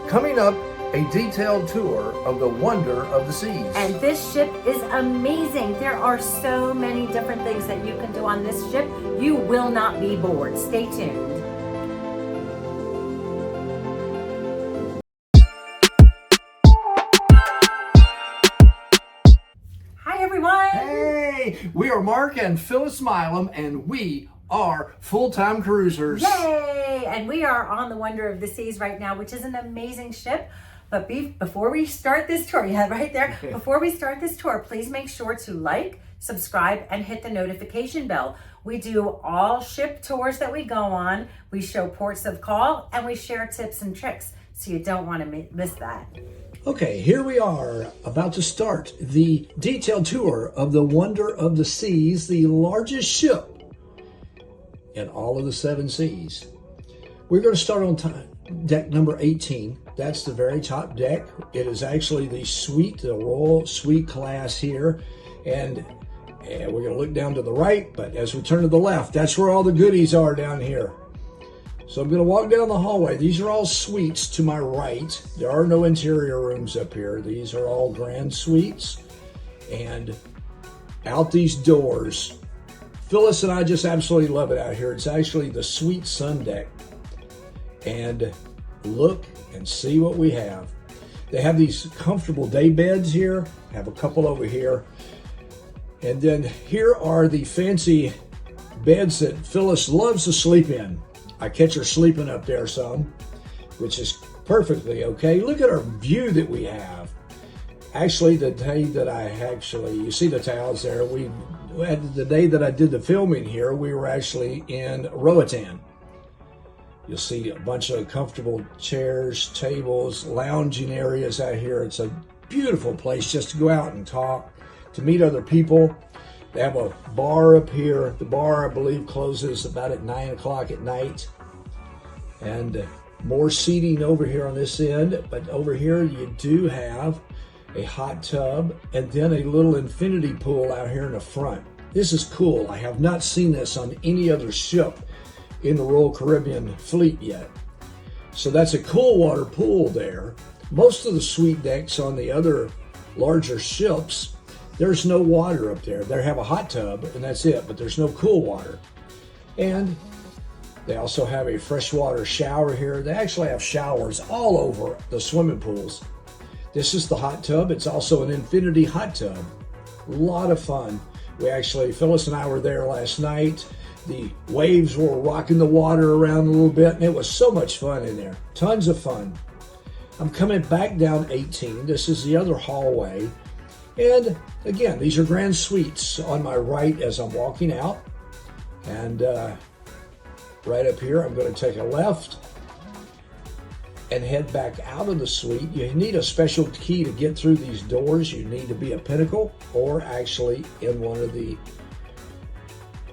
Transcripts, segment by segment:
Coming up, a detailed tour of the wonder of the seas. And this ship is amazing. There are so many different things that you can do on this ship. You will not be bored. Stay tuned. Hi, everyone. Hey, we are Mark and Phyllis Milam, and we are full-time cruisers. Yay! And we are on the Wonder of the Seas right now, which is an amazing ship. But before we start this tour, yeah, right there. Before we start this tour, please make sure to like, subscribe, and hit the notification bell. We do all ship tours that we go on. We show ports of call, and we share tips and tricks. So you don't want to miss that. Okay, here we are about to start the detailed tour of the Wonder of the Seas, the largest ship in all of the 7 seas. We're going to start on deck number 18. That's the very top deck. It is actually the suite, the Royal Suite class here. And we're going to look down to the right, but as we turn to the left, that's where all the goodies are down here. So I'm going to walk down the hallway. These are all suites to my right. There are no interior rooms up here. These are all grand suites. And out these doors, Phyllis and I just absolutely love it out here. It's actually the suite sun deck. And look and see what we have. They have these comfortable day beds here. Have a couple over here. And then here are the fancy beds that Phyllis loves to sleep in. I catch her sleeping up there some, which is perfectly okay. Look at our view that we have. Actually, the day that you see the towels there, the day that I did the filming here, we were actually in Roatan. You'll see a bunch of comfortable chairs, tables, lounging areas out here. It's a beautiful place just to go out and talk, to meet other people. They have a bar up here. The bar, I believe, closes about at 9 o'clock at night. And more seating over here on this end. But over here, you do have a hot tub and then a little infinity pool out here in the front. This is cool. I have not seen this on any other ship in the Royal Caribbean fleet yet. So that's a cool water pool there. Most of the suite decks on the other larger ships, there's no water up there. They have a hot tub and that's it, but there's no cool water. And they also have a freshwater shower here. They actually have showers all over the swimming pools. This is the hot tub. It's also an infinity hot tub. A lot of fun. Phyllis and I were there last night. The waves were rocking the water around a little bit, and it was so much fun in there. Tons of fun. I'm coming back down 18. This is the other hallway. And again, these are grand suites on my right as I'm walking out. And right up here, I'm going to take a left and head back out of the suite. You need a special key to get through these doors. You need to be a pinnacle or actually in one of the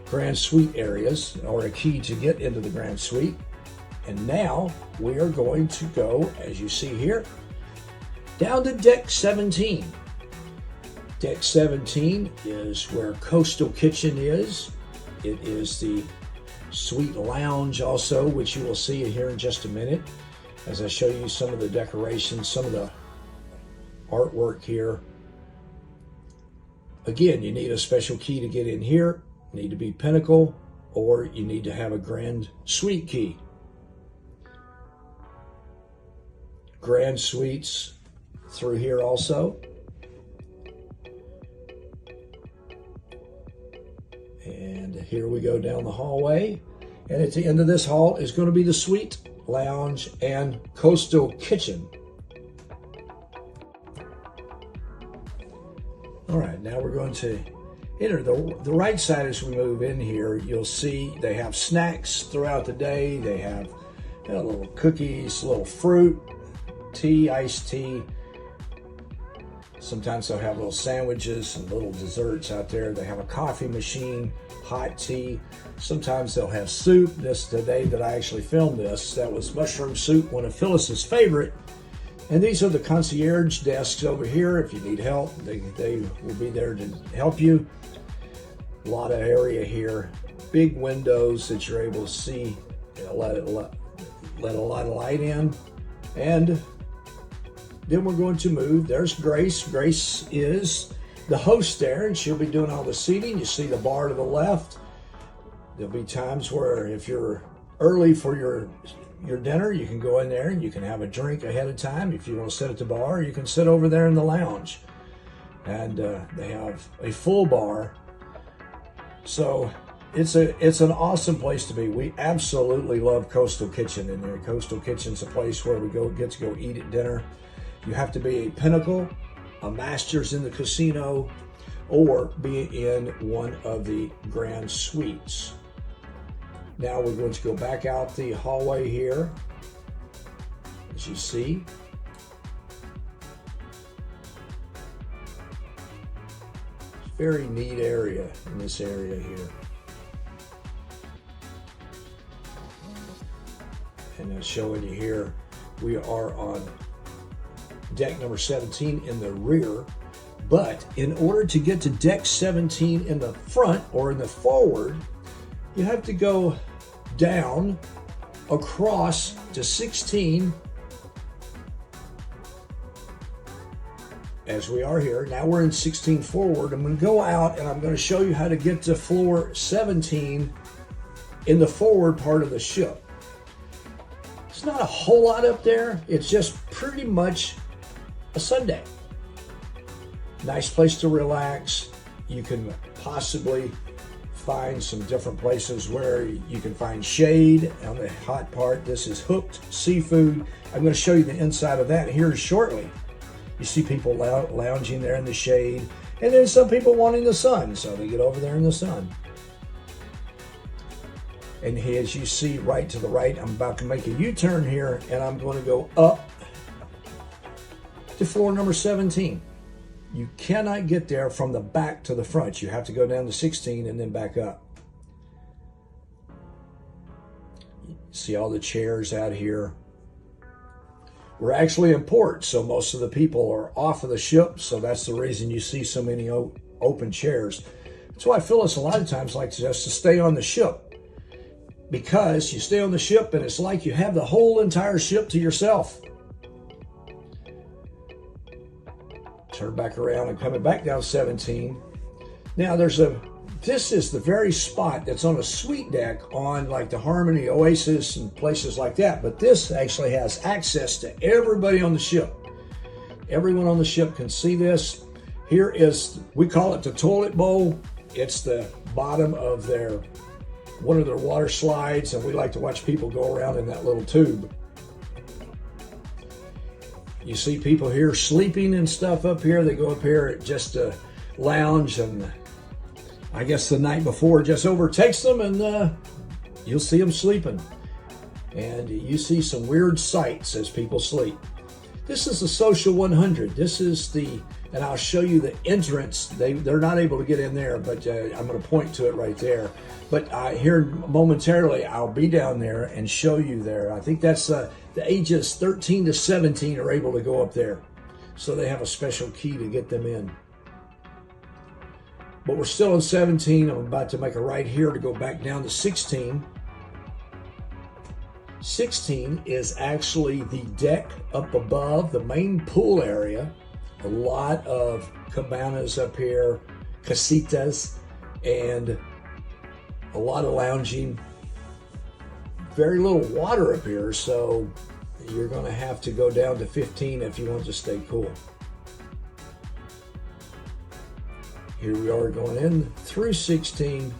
grand suite areas, or a key to get into the grand suite. And now we are going to go, as you see here, down to deck 17. Deck 17 is where Coastal Kitchen is. It is the suite lounge also, which you will see here in just a minute as I show you some of the decorations, some of the artwork here. Again, you need a special key to get in here. Need to be pinnacle, or you need to have a grand suite key. Grand suites through here also. And here we go down the hallway. And at the end of this hall is going to be the suite, lounge, and coastal kitchen. All right, now we're going to enter the right side. As we move in here, you'll see they have snacks throughout the day. They have little cookies, little fruit, tea, iced tea. Sometimes they'll have little sandwiches and little desserts out there. They have a coffee machine, hot tea. Sometimes they'll have soup. This the day that I actually filmed this, that was mushroom soup, one of Phyllis's favorite. And these are the concierge desks over here. If you need help, they will be there to help you. A lot of area here. Big windows that you're able to see, let a lot of light in. And then we're going to move. There's Grace. Grace is the host there, and she'll be doing all the seating. You see the bar to the left. There'll be times where if you're early for your dinner, you can go in there and you can have a drink ahead of time. If you want to sit at the bar, you can sit over there in the lounge. And they have a full bar. So it's an awesome place to be. We absolutely love Coastal Kitchen in there. Coastal Kitchen's a place where we get to go eat at dinner. You have to be a Pinnacle, a Masters in the casino, or be in one of the Grand Suites. Now we're going to go back out the hallway here, as you see. Very neat area in this area here. And I'm showing you here, we are on deck number 17 in the rear. But in order to get to deck 17 in the front or in the forward, you have to go down across to 16 as we are here. Now we're in 16 forward. I'm going to go out and I'm going to show you how to get to floor 17 in the forward part of the ship. It's not a whole lot up there. It's just pretty much a Sunday. Nice place to relax. You can possibly find some different places where you can find shade on the hot part. This is Hooked Seafood. I'm going to show you the inside of that here shortly. You see people lounging there in the shade, and then some people wanting the sun, so they get over there in the sun. And as you see right to the right, I'm about to make a U-turn here, and I'm going to go up to floor number 17. You cannot get there from the back to the front. You have to go down to 16 and then back up. See all the chairs out here. We're actually in port, so most of the people are off of the ship, so that's the reason you see so many open chairs. That's why Phyllis a lot of times likes just to stay on the ship, because you stay on the ship and it's like you have the whole entire ship to yourself. Turn back around and coming back down 17. Now this is the very spot that's on a suite deck on like the Harmony, Oasis, and places like that. But this actually has access to everybody on the ship. Everyone on the ship can see this. Here is, we call it the toilet bowl. It's the bottom of one of their water slides, and we like to watch people go around in that little tube. You see people here sleeping and stuff up here. They go up here just to lounge, and I guess the night before just overtakes them, and you'll see them sleeping. And you see some weird sights as people sleep. This is the Social 100. This is and I'll show you the entrance. They're not able to get in there, but I'm going to point to it right there. But here momentarily, I'll be down there and show you there. I think that's the ages 13 to 17 are able to go up there. So they have a special key to get them in. But we're still in 17. I'm about to make a right here to go back down to 16. 16 is actually the deck up above the main pool area. A lot of cabanas up here, casitas, and a lot of lounging. Very little water up here, so you're going to have to go down to 15 if you want to stay cool. Here we are going in through 16.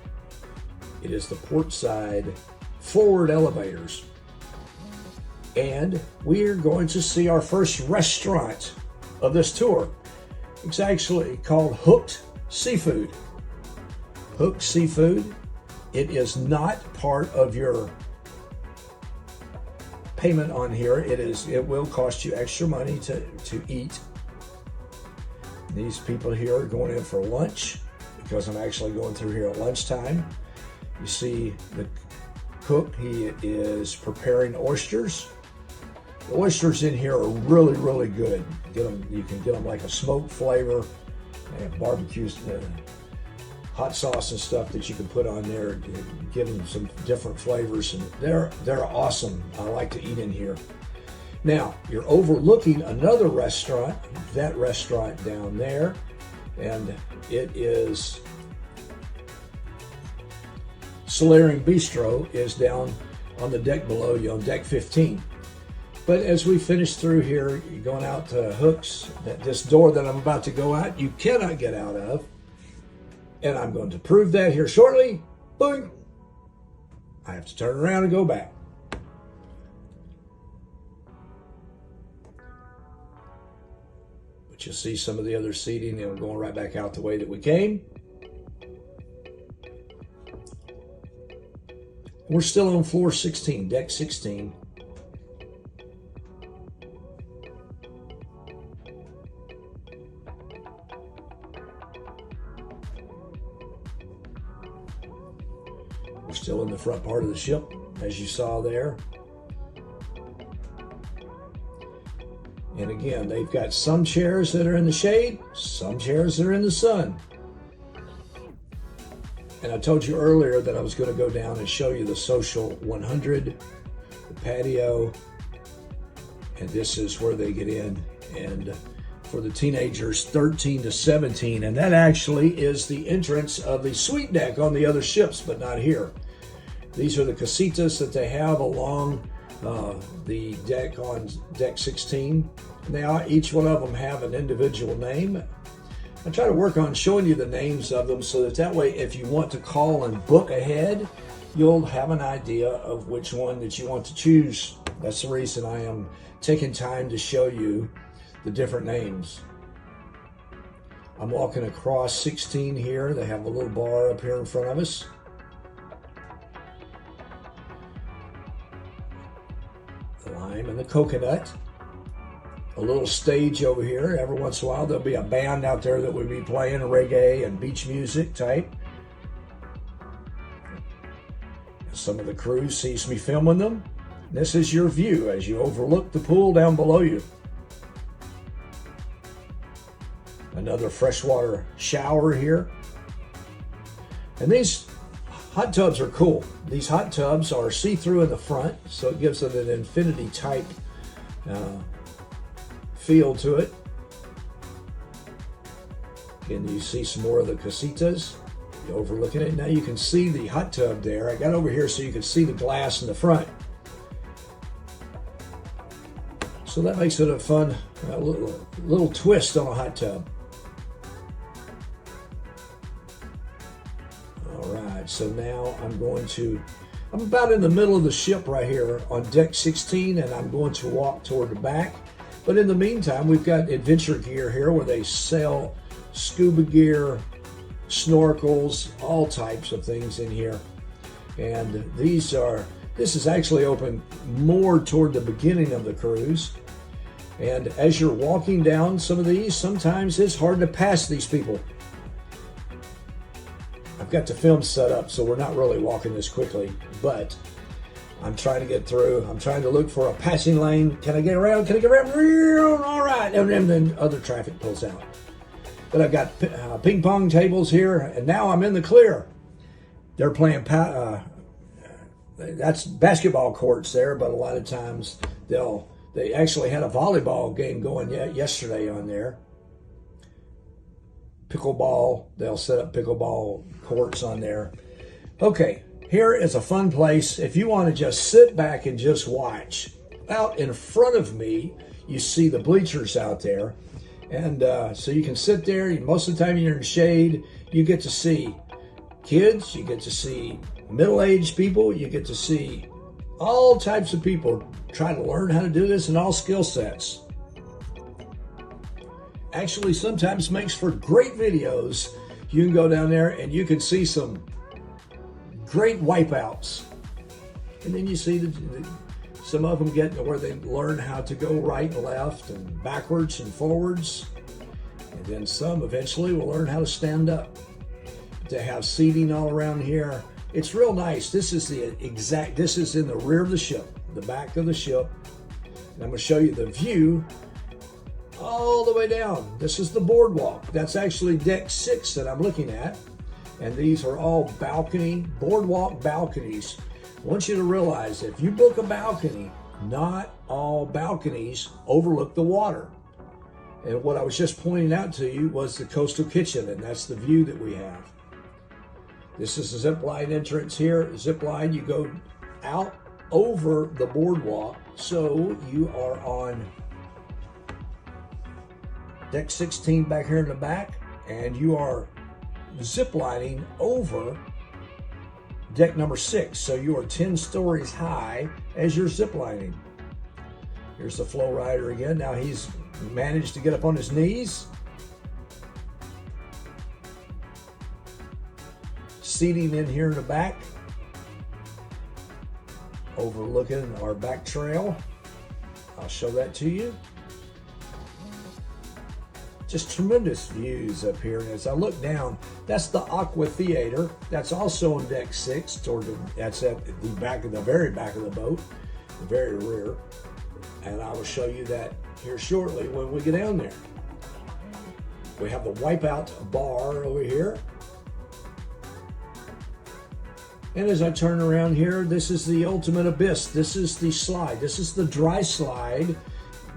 It is the port side forward elevators. And we are going to see our first restaurant of this tour. It's actually called Hooked Seafood. Hooked Seafood. It is not part of your payment on here. It will cost you extra money to eat. These people here are going in for lunch because I'm actually going through here at lunchtime. You see the cook, he is preparing oysters. The oysters in here are really, really good. You can get them like a smoked flavor. They have barbecue, hot sauce and stuff that you can put on there, give them some different flavors, and they're awesome. I like to eat in here. Now, you're overlooking another restaurant, that restaurant down there, and it is Solarium Bistro is down on the deck below you on deck 15. But as we finish through here, you're going out to Hooks, this door that I'm about to go out, you cannot get out of. And I'm going to prove that here shortly. Boing. I have to turn around and go back. But you'll see some of the other seating, and we're going right back out the way that we came. We're still on floor 16, deck 16. We're still in the front part of the ship, as you saw there. And again, they've got some chairs that are in the shade, some chairs that are in the sun. And I told you earlier that I was going to go down and show you the social 100, the patio, and this is where they get in. And for the teenagers, 13 to 17, and that actually is the entrance of the suite deck on the other ships, but not here. These are the casitas that they have along the deck on deck 16. Now, each one of them have an individual name. I try to work on showing you the names of them so that way if you want to call and book ahead, you'll have an idea of which one that you want to choose. That's the reason I am taking time to show you the different names. I'm walking across 16 here. They have a little bar up here in front of us. The lime and the coconut. A little stage over here. Every once in a while there'll be a band out there that would be playing reggae and beach music type. Some of the crew sees me filming them. This is your view as you overlook the pool down below you. Another freshwater shower here. And these hot tubs are cool. These hot tubs are see-through in the front, so it gives it an infinity type feel to it. And you see some more of the casitas. You're overlooking it. Now you can see the hot tub there. I got over here so you can see the glass in the front. So that makes it a fun little twist on a hot tub. All right, so now I'm about in the middle of the ship right here on deck 16, and I'm going to walk toward the back. But in the meantime, we've got adventure gear here where they sell scuba gear, snorkels, all types of things in here. And this is actually open more toward the beginning of the cruise. And as you're walking down some of these, sometimes it's hard to pass these people. I've got the film set up, so we're not really walking this quickly, but I'm trying to get through. I'm trying to look for a passing lane. Can I get around? Can I get around? All right. And then other traffic pulls out. But I've got ping pong tables here, and now I'm in the clear. They're playing, that's basketball courts there, but a lot of times they actually had a volleyball game going yesterday on there. Pickleball, they'll set up pickleball courts on there. Okay. Here is a fun place if you want to just sit back and just watch. Out in front of me, you see the bleachers out there. And so you can sit there. Most of the time you're in shade. You get to see kids. You get to see middle-aged people. You get to see all types of people trying to learn how to do this in all skill sets. Actually, sometimes makes for great videos. You can go down there and you can see some great wipeouts. And then you see some of them get to where they learn how to go right and left and backwards and forwards. And then some eventually will learn how to stand up. They have seating all around here. It's real nice. This is in the rear of the ship, the back of the ship. And I'm going to show you the view all the way down. This is the boardwalk. That's actually deck 6 that I'm looking at. And these are all boardwalk balconies. I want you to realize if you book a balcony, not all balconies overlook the water. And what I was just pointing out to you was the coastal kitchen, and that's the view that we have. This is a zip line entrance here. Zip line, you go out over the boardwalk, so you are on deck 16 back here in the back, and you are zip lining over deck number 6. So you are 10 stories high as you're zip lining. Here's the flow rider again. Now he's managed to get up on his knees. Seating in here in the back, overlooking our back trail. I'll show that to you. Just tremendous views up here. And as I look down, that's the Aqua Theater. That's also on deck 6. That's at the back of the very back of the boat, the very rear. And I will show you that here shortly when we get down there. We have the Wipeout bar over here. And as I turn around here, this is the ultimate abyss. This is the slide. This is the dry slide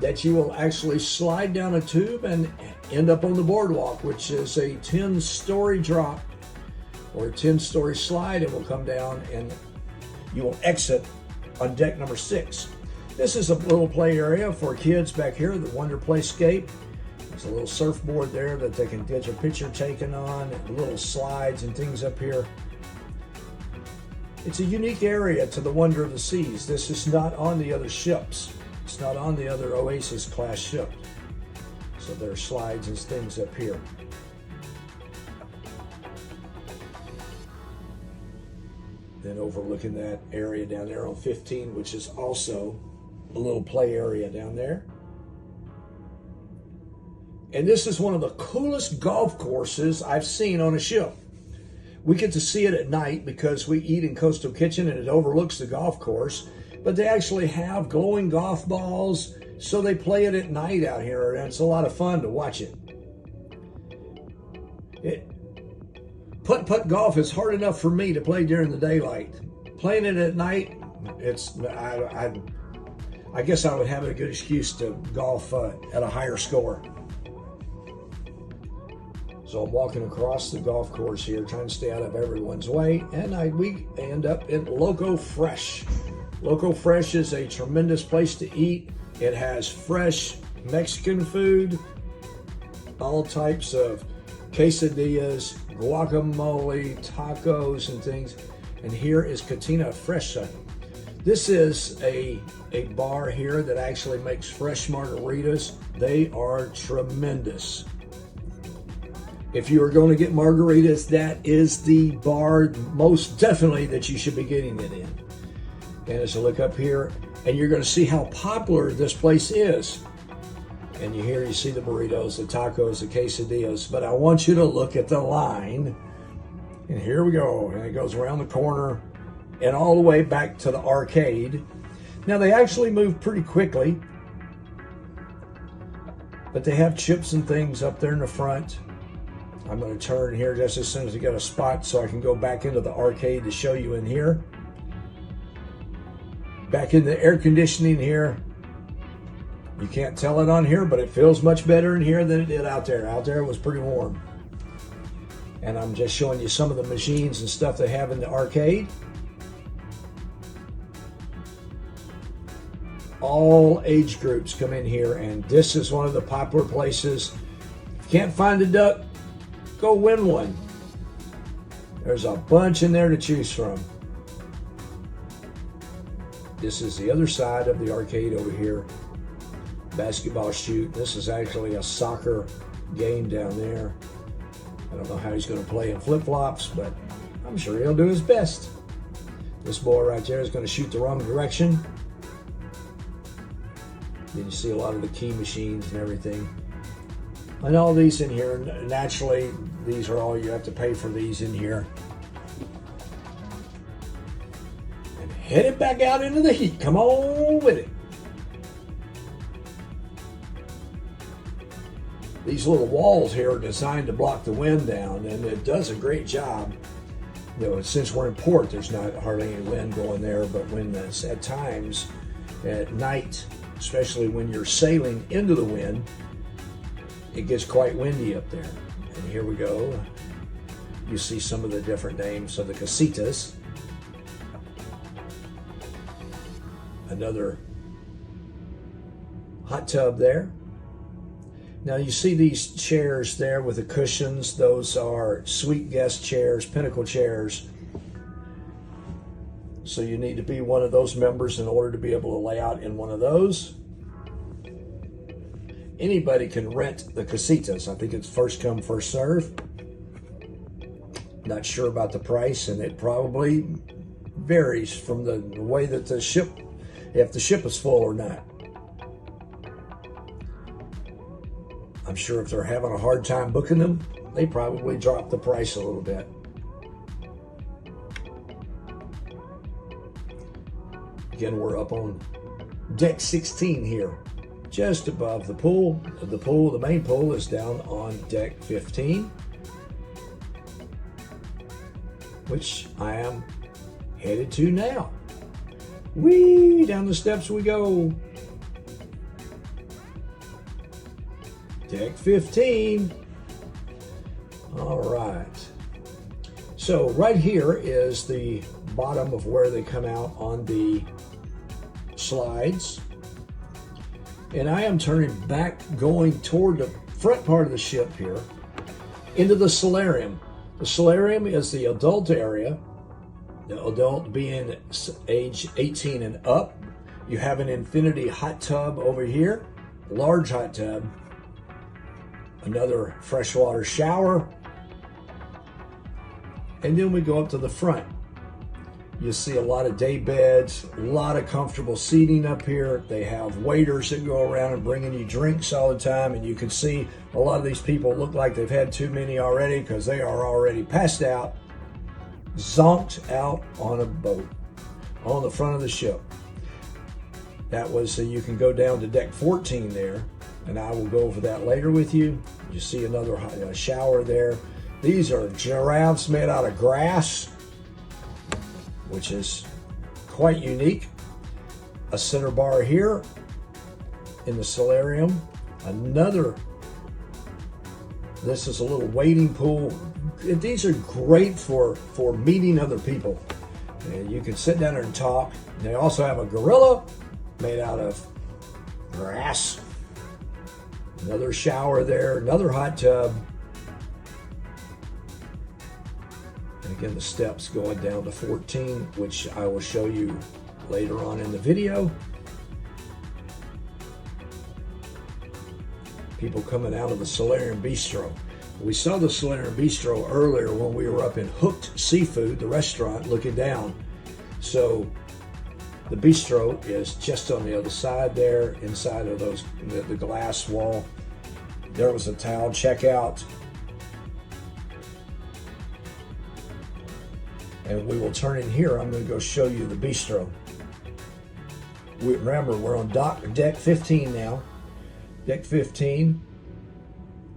that you will actually slide down a tube and end up on the boardwalk, which is a 10-story drop or a 10-story slide. It will come down and you will exit on deck number 6. This is a little play area for kids back here, the Wonder Playscape. There's a little surfboard there that they can get their picture taken on, and little slides and things up here. It's a unique area to the Wonder of the Seas. This is not on the other ships. It's not on the other Oasis class ship. So there are slides and things up here. Then overlooking that area down there on 15, which is also a little play area down there. And this is one of the coolest golf courses I've seen on a ship. We get to see it at night because we eat in Coastal Kitchen and it overlooks the golf course. But they actually have glowing golf balls, so they play it at night out here, and it's a lot of fun to watch it. Putt-putt golf is hard enough for me to play during the daylight. Playing it at night, I guess I would have a good excuse to golf at a higher score. So I'm walking across the golf course here, trying to stay out of everyone's way, and we end up in Loco Fresh. Loco Fresh is a tremendous place to eat. It has fresh Mexican food, all types of quesadillas, guacamole, tacos, and things. And here is Katina Fresh. This is a bar here that actually makes fresh margaritas. They are tremendous. If you are going to get margaritas, that is the bar most definitely that you should be getting it in. And as I look up here, and you're going to see how popular this place is. And you see the burritos, the tacos, the quesadillas. But I want you to look at the line. And here we go. And it goes around the corner and all the way back to the arcade. Now they actually move pretty quickly. But they have chips and things up there in the front. I'm going to turn here just as soon as I get a spot so I can go back into the arcade to show you in here. Back in the air conditioning here. You can't tell it on here, but it feels much better in here than it did out there. Out there it was pretty warm. And I'm just showing you some of the machines and stuff they have in the arcade. All age groups come in here, and this is one of the popular places. If you can't find a duck, go win one. There's a bunch in there to choose from. This is the other side of the arcade over here. Basketball shoot. This is actually a soccer game down there. I don't know how he's going to play in flip-flops, but I'm sure he'll do his best. This boy right there is going to shoot the wrong direction. Then you see a lot of the key machines and everything. And all these in here, naturally, these are all you have to pay for these in here. And headed back out into the heat. Come on with it. These little walls here are designed to block the wind down, and it does a great job. You know, since we're in port, there's not hardly any wind going there, but when it's at times, At night, especially when you're sailing into the wind, it gets quite windy up there. And here we go. You see some of the different names of the casitas. Another hot tub there. Now you see these chairs there with the cushions. Those are suite guest chairs, pinnacle chairs. So you need to be one of those members in order to be able to lay out in one of those. Anybody can rent the casitas. I think it's first come, first serve. Not sure about the price, and it probably varies from the way that the ship, if the ship is full or not. I'm sure if they're having a hard time booking them, they probably drop the price a little bit. Again, we're up on deck 16 here, just above the pool. The main pool is down on deck 15, which I am headed to now. Whee! Down the steps we go. Deck 15. All right. So right here is the bottom of where they come out on the slides. And I am turning back, going toward the front part of the ship here into the solarium. The solarium is the adult area, the adult being age 18 and up. You have an infinity hot tub over here, large hot tub, another freshwater shower, and then we go up to the front. You see a lot of day beds, a lot of comfortable seating up here. They have waiters that go around and bringing you drinks all the time, and you can see a lot of these people look like they've had too many already because they are already passed out, zonked out on a boat on the front of the ship. That was so you can go down to deck 14 there, and I will go over that later with you. You see another shower there. These are giraffes made out of grass, which is quite unique. A center bar here in the solarium. This is a little wading pool. These are great for meeting other people. And you can sit down there and talk. They also have a gorilla made out of grass. Another shower there, another hot tub. And again, the steps going down to 14, which I will show you later on in the video. People coming out of the Solarium Bistro. We saw the Solarium Bistro earlier when we were up in Hooked Seafood, the restaurant, looking down. So the bistro is just on the other side there, inside of the glass wall. There was a towel checkout. And we will turn in here. I'm going to go show you the bistro. Remember, we're on deck 15 now. Deck 15,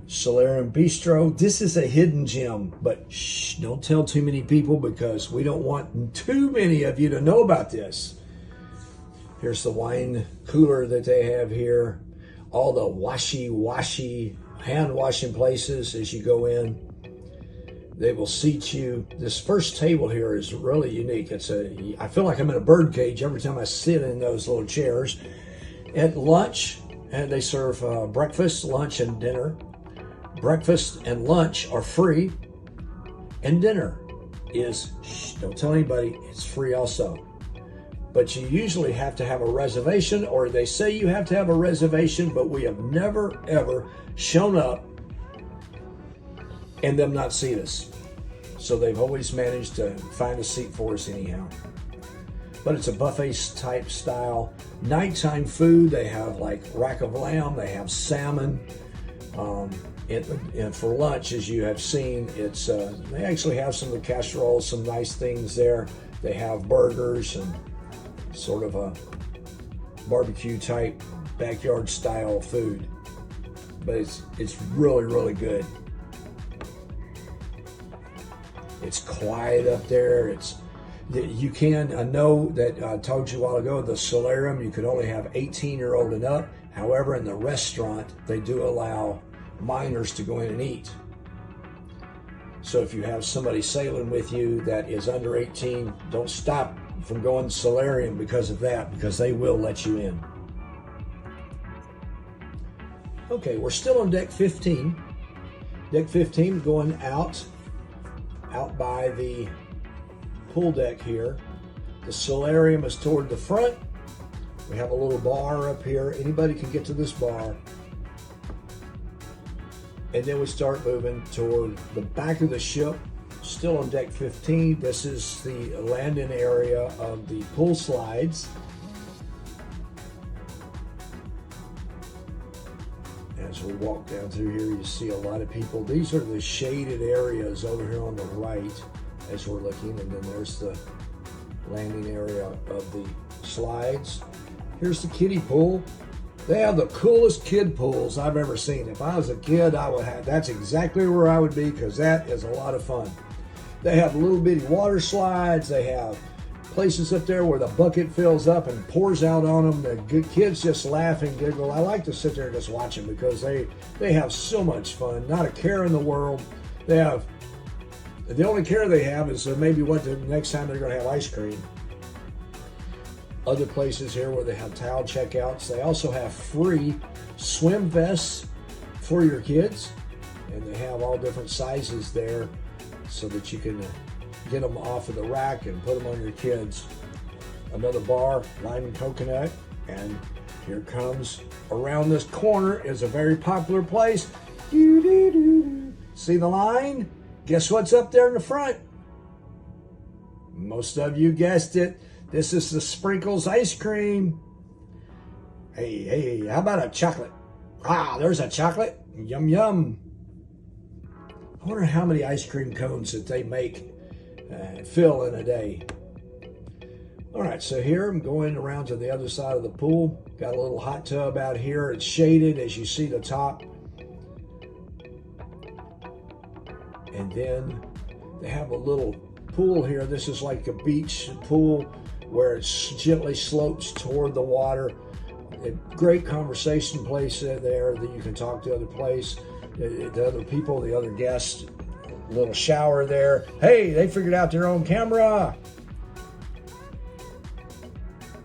Solarium Bistro. This is a hidden gem, but shh, don't tell too many people because we don't want too many of you to know about this. Here's the wine cooler that they have here. All the washy hand washing places as you go in. They will seat you. This first table here is really unique. I feel like I'm in a bird cage every time I sit in those little chairs. At lunch, and they serve breakfast, lunch, and dinner. Breakfast and lunch are free, and dinner is, don't tell anybody, it's free also. But you usually have to have a reservation, or they say you have to have a reservation, but we have never, ever shown up and them not see us. So they've always managed to find a seat for us anyhow. But it's a buffet type style. Nighttime food, they have like rack of lamb, they have salmon. And for lunch, as you have seen, they actually have some of the casseroles, some nice things there. They have burgers and sort of a barbecue type backyard style food. But it's really, really good. It's quiet up there. You can know that I told you a while ago, the solarium, you could only have 18-year-old and up. However, in the restaurant, they do allow minors to go in and eat. So if you have somebody sailing with you that is under 18, don't stop from going to solarium because of that, because they will let you in. Okay, we're still on deck 15. Deck 15 going out by the pool deck here. The solarium is toward the front. We have a little bar up here. Anybody can get to this bar. And then we start moving toward the back of the ship, still on deck 15. This is the landing area of the pool slides. As we walk down through here, you see a lot of people. These are the shaded areas over here on the right as we're looking, and then there's the landing area of the slides. Here's the kiddie pool. They have the coolest kid pools I've ever seen. If I was a kid, that's exactly where I would be, because that is a lot of fun. They have little bitty water slides. They have places up there where the bucket fills up and pours out on them. The kids just laugh and giggle. I like to sit there and just watch them because they have so much fun. Not a care in the world. The only care they have is maybe the next time they're going to have ice cream. Other places here where they have towel checkouts. They also have free swim vests for your kids, and they have all different sizes there so that you can get them off of the rack and put them on your kids. Another bar, lime and coconut, and here comes, around this corner is a very popular place. See the line? Guess what's up there in the front? Most of you guessed it. This is the Sprinkles ice cream. Hey, how about a chocolate? There's a chocolate. Yum, yum. I wonder how many ice cream cones that they make fill in a day. All right, so here I'm going around to the other side of the pool. Got a little hot tub out here. It's shaded as you see the top. And then they have a little pool here. This is like a beach pool where it gently slopes toward the water. A great conversation place there that you can talk to the other people, the other guests. Little shower there. Hey, they figured out their own camera.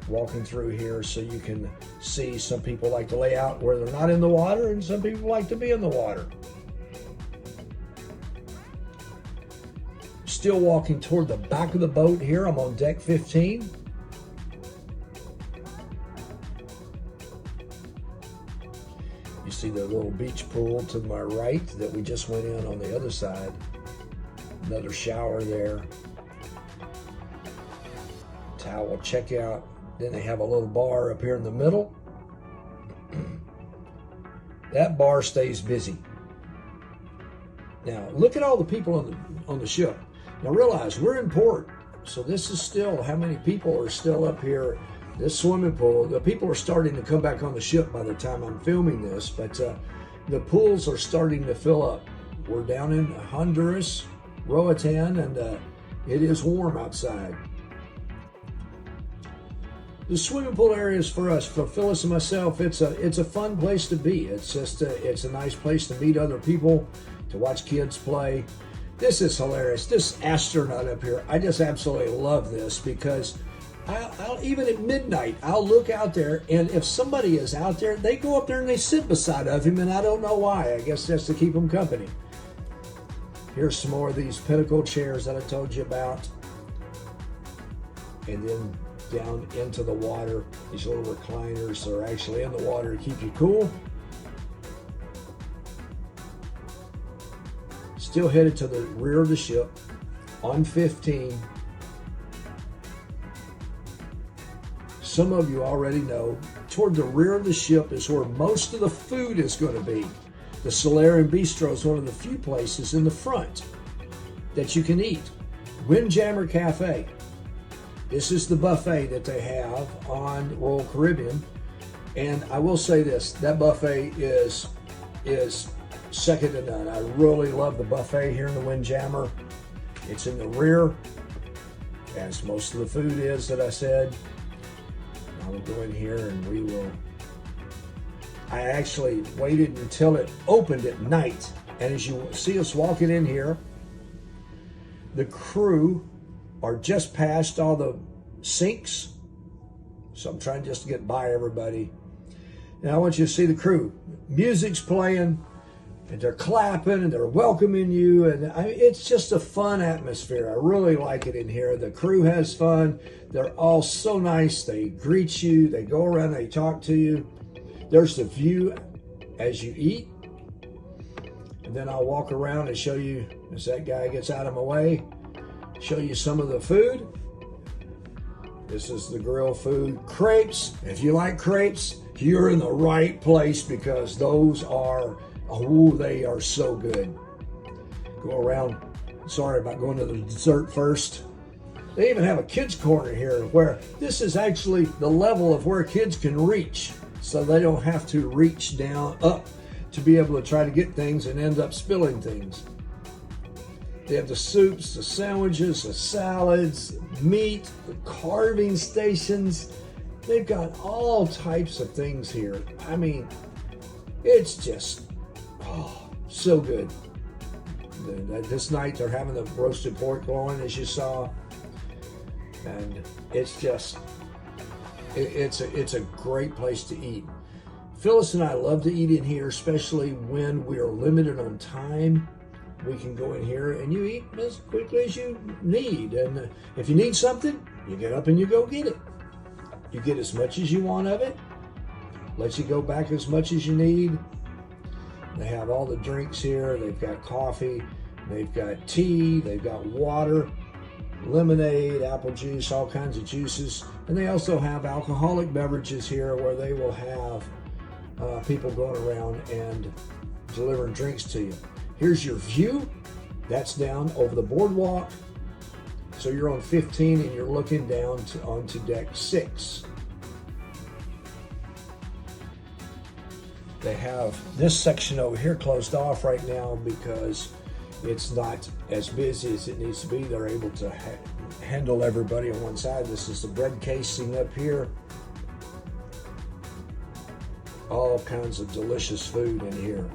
Walking through here so you can see, some people like to lay out where they're not in the water, and some people like to be in the water. Still walking toward the back of the boat here. I'm on deck 15. You see the little beach pool to my right that we just went in on the other side. Another shower there. Towel checkout. Then they have a little bar up here in the middle. That bar stays busy. Now look at all the people on the ship. Now realize we're in port, so this is still, how many people are still up here? This swimming pool, the people are starting to come back on the ship by the time I'm filming this, but the pools are starting to fill up. We're down in Honduras, Roatan, and it is warm outside. The swimming pool area is for us, for Phyllis and myself. It's a fun place to be. It's just it's a nice place to meet other people, to watch kids play. This is hilarious. This astronaut up here, I just absolutely love this, because I'll even at midnight, I'll look out there, and if somebody is out there, they go up there and they sit beside of him, and I don't know why. I guess that's to keep him company. Here's some more of these pinnacle chairs that I told you about. And then down into the water, these little recliners are actually in the water to keep you cool. Still headed to the rear of the ship on 15. Some of you already know, toward the rear of the ship is where most of the food is going to be. The Solarium Bistro is one of the few places in the front that you can eat. Windjammer Cafe. This is the buffet that they have on Royal Caribbean. And I will say this, that buffet is second to none. I really love the buffet here in the Windjammer. It's in the rear. as most of the food is that I said. I will go in here and we will. I actually waited until it opened at night. And as you see us walking in here, the crew are just past all the sinks. So I'm trying just to get by everybody. And I want you to see the crew. Music's playing, and they're clapping, and they're welcoming you. And it's just a fun atmosphere. I really like it in here. The crew has fun. They're all so nice. They greet you. They go around. They talk to you. There's the view as you eat. And then I'll walk around and show you, as that guy gets out of my way, show you some of the food. This is the grill food. Crepes. If you like crepes, you're in the right place because those are, oh, they are so good. Go around. Sorry about going to the dessert first. They even have a kids corner here where this is actually the level of where kids can reach. So they don't have to reach down up to be able to try to get things and end up spilling things. They have the soups, the sandwiches, the salads, meat, the carving stations. They've got all types of things here. I mean, it's just, oh, so good. This night they're having the roasted pork loin, as you saw. And it's just, it's a great place to eat. Phyllis and I love to eat in here, especially when we are limited on time. We can go in here and you eat as quickly as you need. And if you need something, you get up and you go get it. You get as much as you want of it. Let you go back as much as you need. They have all the drinks here. They've got coffee. They've got tea. They've got water, lemonade, apple juice, all kinds of juices. And they also have alcoholic beverages here where they will have people going around and delivering drinks to you. Here's your view. That's down over the boardwalk. So you're on 15 and you're looking down onto deck 6. They have this section over here closed off right now because it's not as busy as it needs to be. They're able to handle everybody on one side. This is the bread casing up here. All kinds of delicious food in here.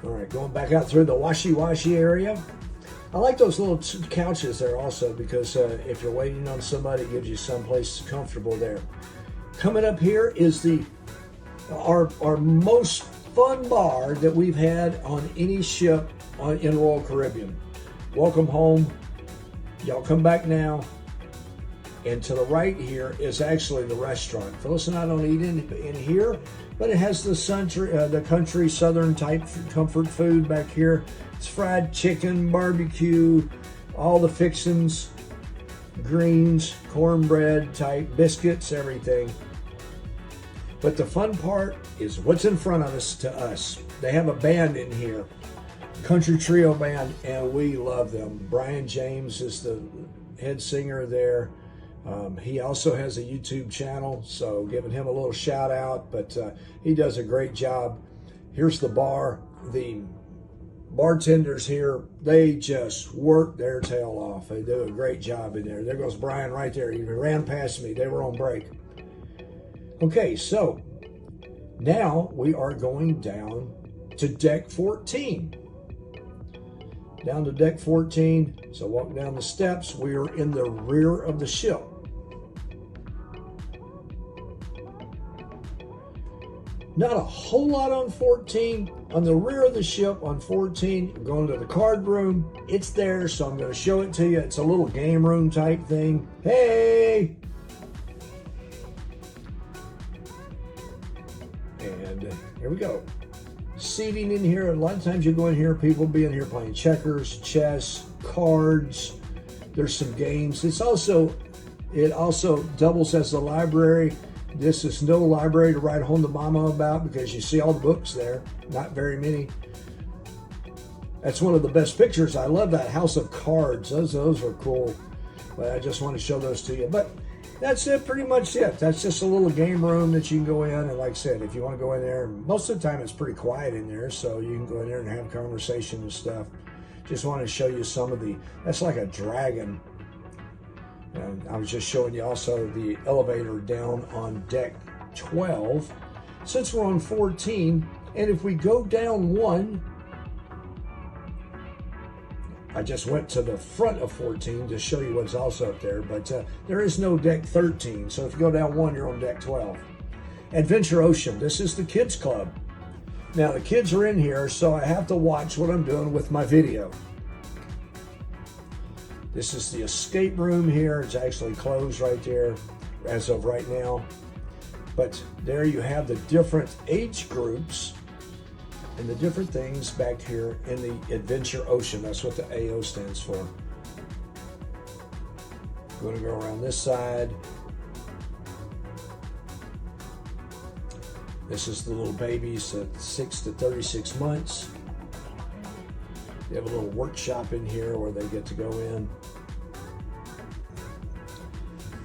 All right, going back out through the washi area. I like those little couches there also because if you're waiting on somebody, it gives you someplace comfortable there. Coming up here is our most fun bar that we've had on any ship in Royal Caribbean. Welcome home. Y'all come back now. And to the right here is actually the restaurant. Phyllis and I don't eat in here, but it has the country southern type comfort food back here. It's fried chicken, barbecue, all the fixings, greens, cornbread type, biscuits, everything. But the fun part is what's in front of us to us. They have a band in here, country trio band, and we love them. Brian James is the head singer there. He also has a YouTube channel, so giving him a little shout out, but he does a great job. Here's the bar. The bartenders here, they just work their tail off. They do a great job in there. There goes Brian right there. He ran past me. They were on break. Okay, so now we are going down to deck 14. Down to deck 14. So walk down the steps. We are in the rear of the ship. Not a whole lot on 14. On the rear of the ship on 14, I'm going to the card room. It's there, so I'm going to show it to you. It's a little game room type thing. Hey! And here we go. Seating in here. A lot of times you go in here, people be in here playing checkers, chess, cards. There's some games. It also doubles as a library. This is no library to write home to mama about because you see all the books there, not very many. That's one of the best pictures. I love that house of cards. Those are cool. But I just want to show those to you. But that's it, pretty much it. That's just a little game room that you can go in. And like I said, if you want to go in there, most of the time it's pretty quiet in there. So you can go in there and have conversation and stuff. Just wanted to show you some of that's like a dragon. And I was just showing you also the elevator down on deck 12. Since we're on 14, and if we go down one, I just went to the front of 14 to show you what's also up there, but there is no deck 13. So if you go down one, you're on deck 12. Adventure Ocean, this is the kids club. Now the kids are in here, so I have to watch what I'm doing with my video. This is the escape room here. It's actually closed right there as of right now. But there you have the different age groups and the different things back here in the Adventure Ocean. That's what the AO stands for. I'm going to go around this side. This is the little babies at 6 to 36 months. They have a little workshop in here where they get to go in.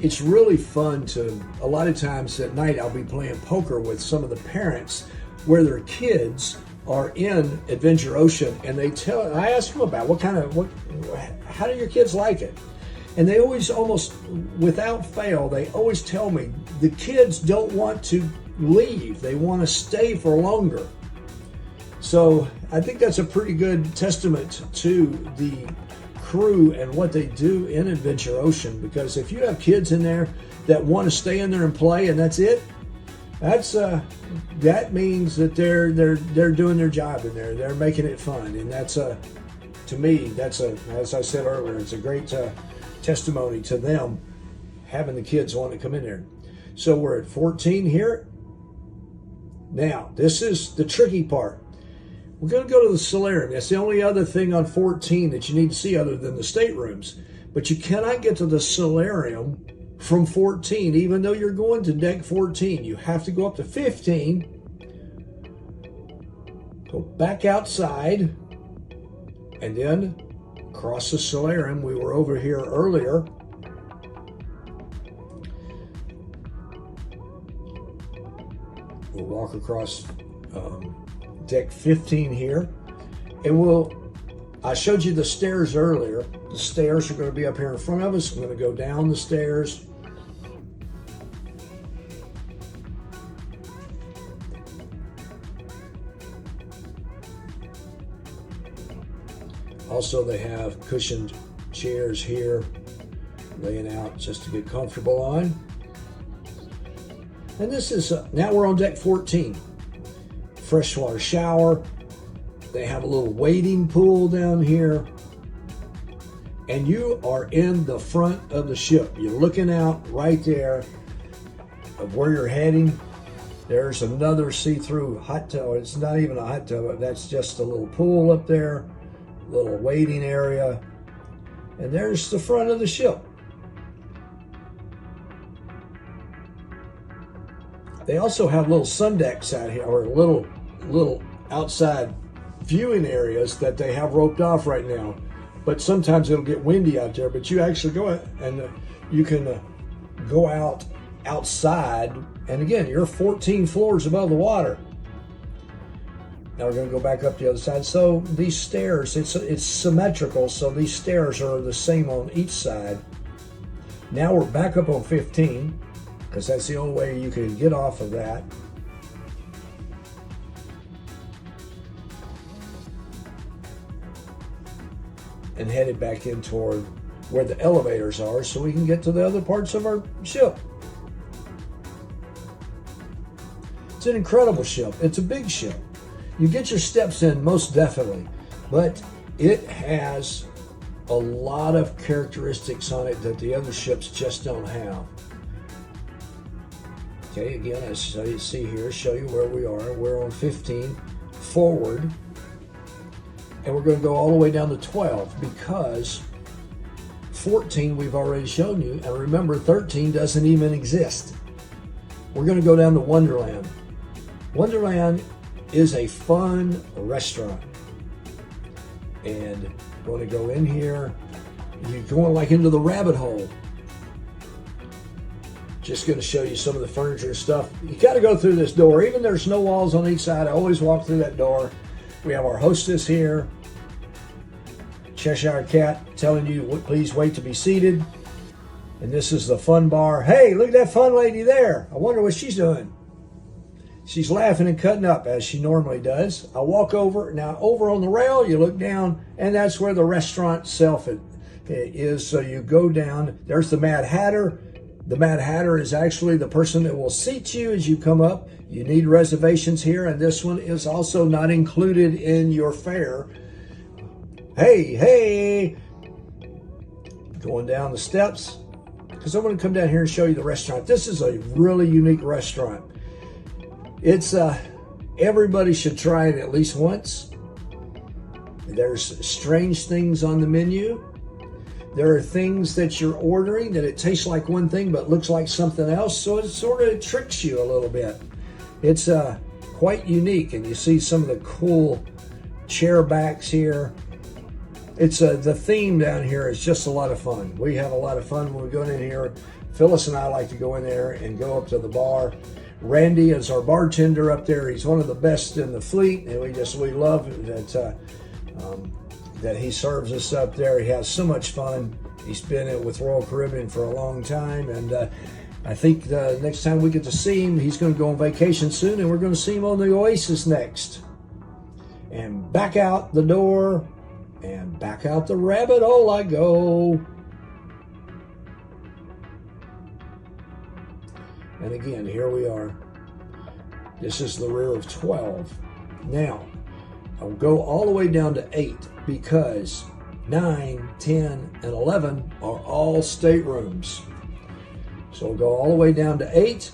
It's really fun a lot of times at night I'll be playing poker with some of the parents where their kids are in Adventure Ocean, and I ask them about how do your kids like it? And they always, almost without fail, they always tell me the kids don't want to leave. They want to stay for longer. So I think that's a pretty good testament to the crew and what they do in Adventure Ocean, because if you have kids in there that want to stay in there and play and that's it, that means that they're doing their job in there. They're making it fun, and that's to me, as I said earlier, it's a great testimony to them having the kids want to come in there. So we're at 14 here. Now this is the tricky part. We're going to go to the solarium. That's the only other thing on 14 that you need to see other than the staterooms. But you cannot get to the solarium from 14, even though you're going to deck 14. You have to go up to 15, go back outside, and then cross the solarium. We were over here earlier. We'll walk across deck 15 here, and I showed you the stairs earlier. The stairs are going to be up here in front of us. We're going to go down the stairs. Also, they have cushioned chairs here, laying out just to get comfortable on. And this is, now we're on deck 14. Freshwater shower. They have a little wading pool down here. And you are in the front of the ship. You're looking out right there of where you're heading. There's another see-through hot tub. It's not even a hot tub. That's just a little pool up there, little waiting area. And there's the front of the ship. They also have little sun decks out here, or little outside viewing areas that they have roped off right now. But sometimes it'll get windy out there, but you actually go out and you can go outside. And again, you're 14 floors above the water. Now we're going to go back up the other side. So these stairs, it's symmetrical, so these stairs are the same on each side. Now we're back up on 15, because that's the only way you can get off of that. And headed back in toward where the elevators are so we can get to the other parts of our ship. It's an incredible ship. It's a big ship. You get your steps in, most definitely, but it has a lot of characteristics on it that the other ships just don't have. Okay, again, as you see here, show you where we are. We're on 15 forward, and we're going to go all the way down to 12 because 14 we've already shown you, and remember 13 doesn't even exist. We're going to go down to Wonderland. Wonderland is a fun restaurant, and going to go in here. You're going like into the rabbit hole. Just going to show you some of the furniture and stuff. You got to go through this door. Even there's no walls on each side, I always walk through that door. We have our hostess here. Cheshire Cat telling you, please wait to be seated. And this is the fun bar. Hey, look at that fun lady there. I wonder what she's doing. She's laughing and cutting up as she normally does. I walk over. Now, over on the rail, you look down, and that's where the restaurant itself is. So you go down. There's the Mad Hatter. The Mad Hatter is actually the person that will seat you as you come up. You need reservations here, and this one is also not included in your fare. Hey, going down the steps, because I want to come down here and show you the restaurant. This is a really unique restaurant. It's everybody should try it at least once. There's strange things on the menu. There are things that you're ordering that it tastes like one thing but looks like something else, so it sort of tricks you a little bit. It's quite unique, and you see some of the cool chair backs here. It's the theme down here is just a lot of fun. We have a lot of fun when we go in here. Phyllis and I like to go in there and go up to the bar. Randy is our bartender up there. He's one of the best in the fleet, and we love that he serves us up there. He has so much fun. He's been with Royal Caribbean for a long time, and I think the next time we get to see him, he's going to go on vacation soon, and we're going to see him on the Oasis next. And back out the door, and back out the rabbit hole I go. And again, here we are. This is the rear of 12. Now, I'll go all the way down to 8 because 9, 10, and 11 are all staterooms. So we'll go all the way down to 8.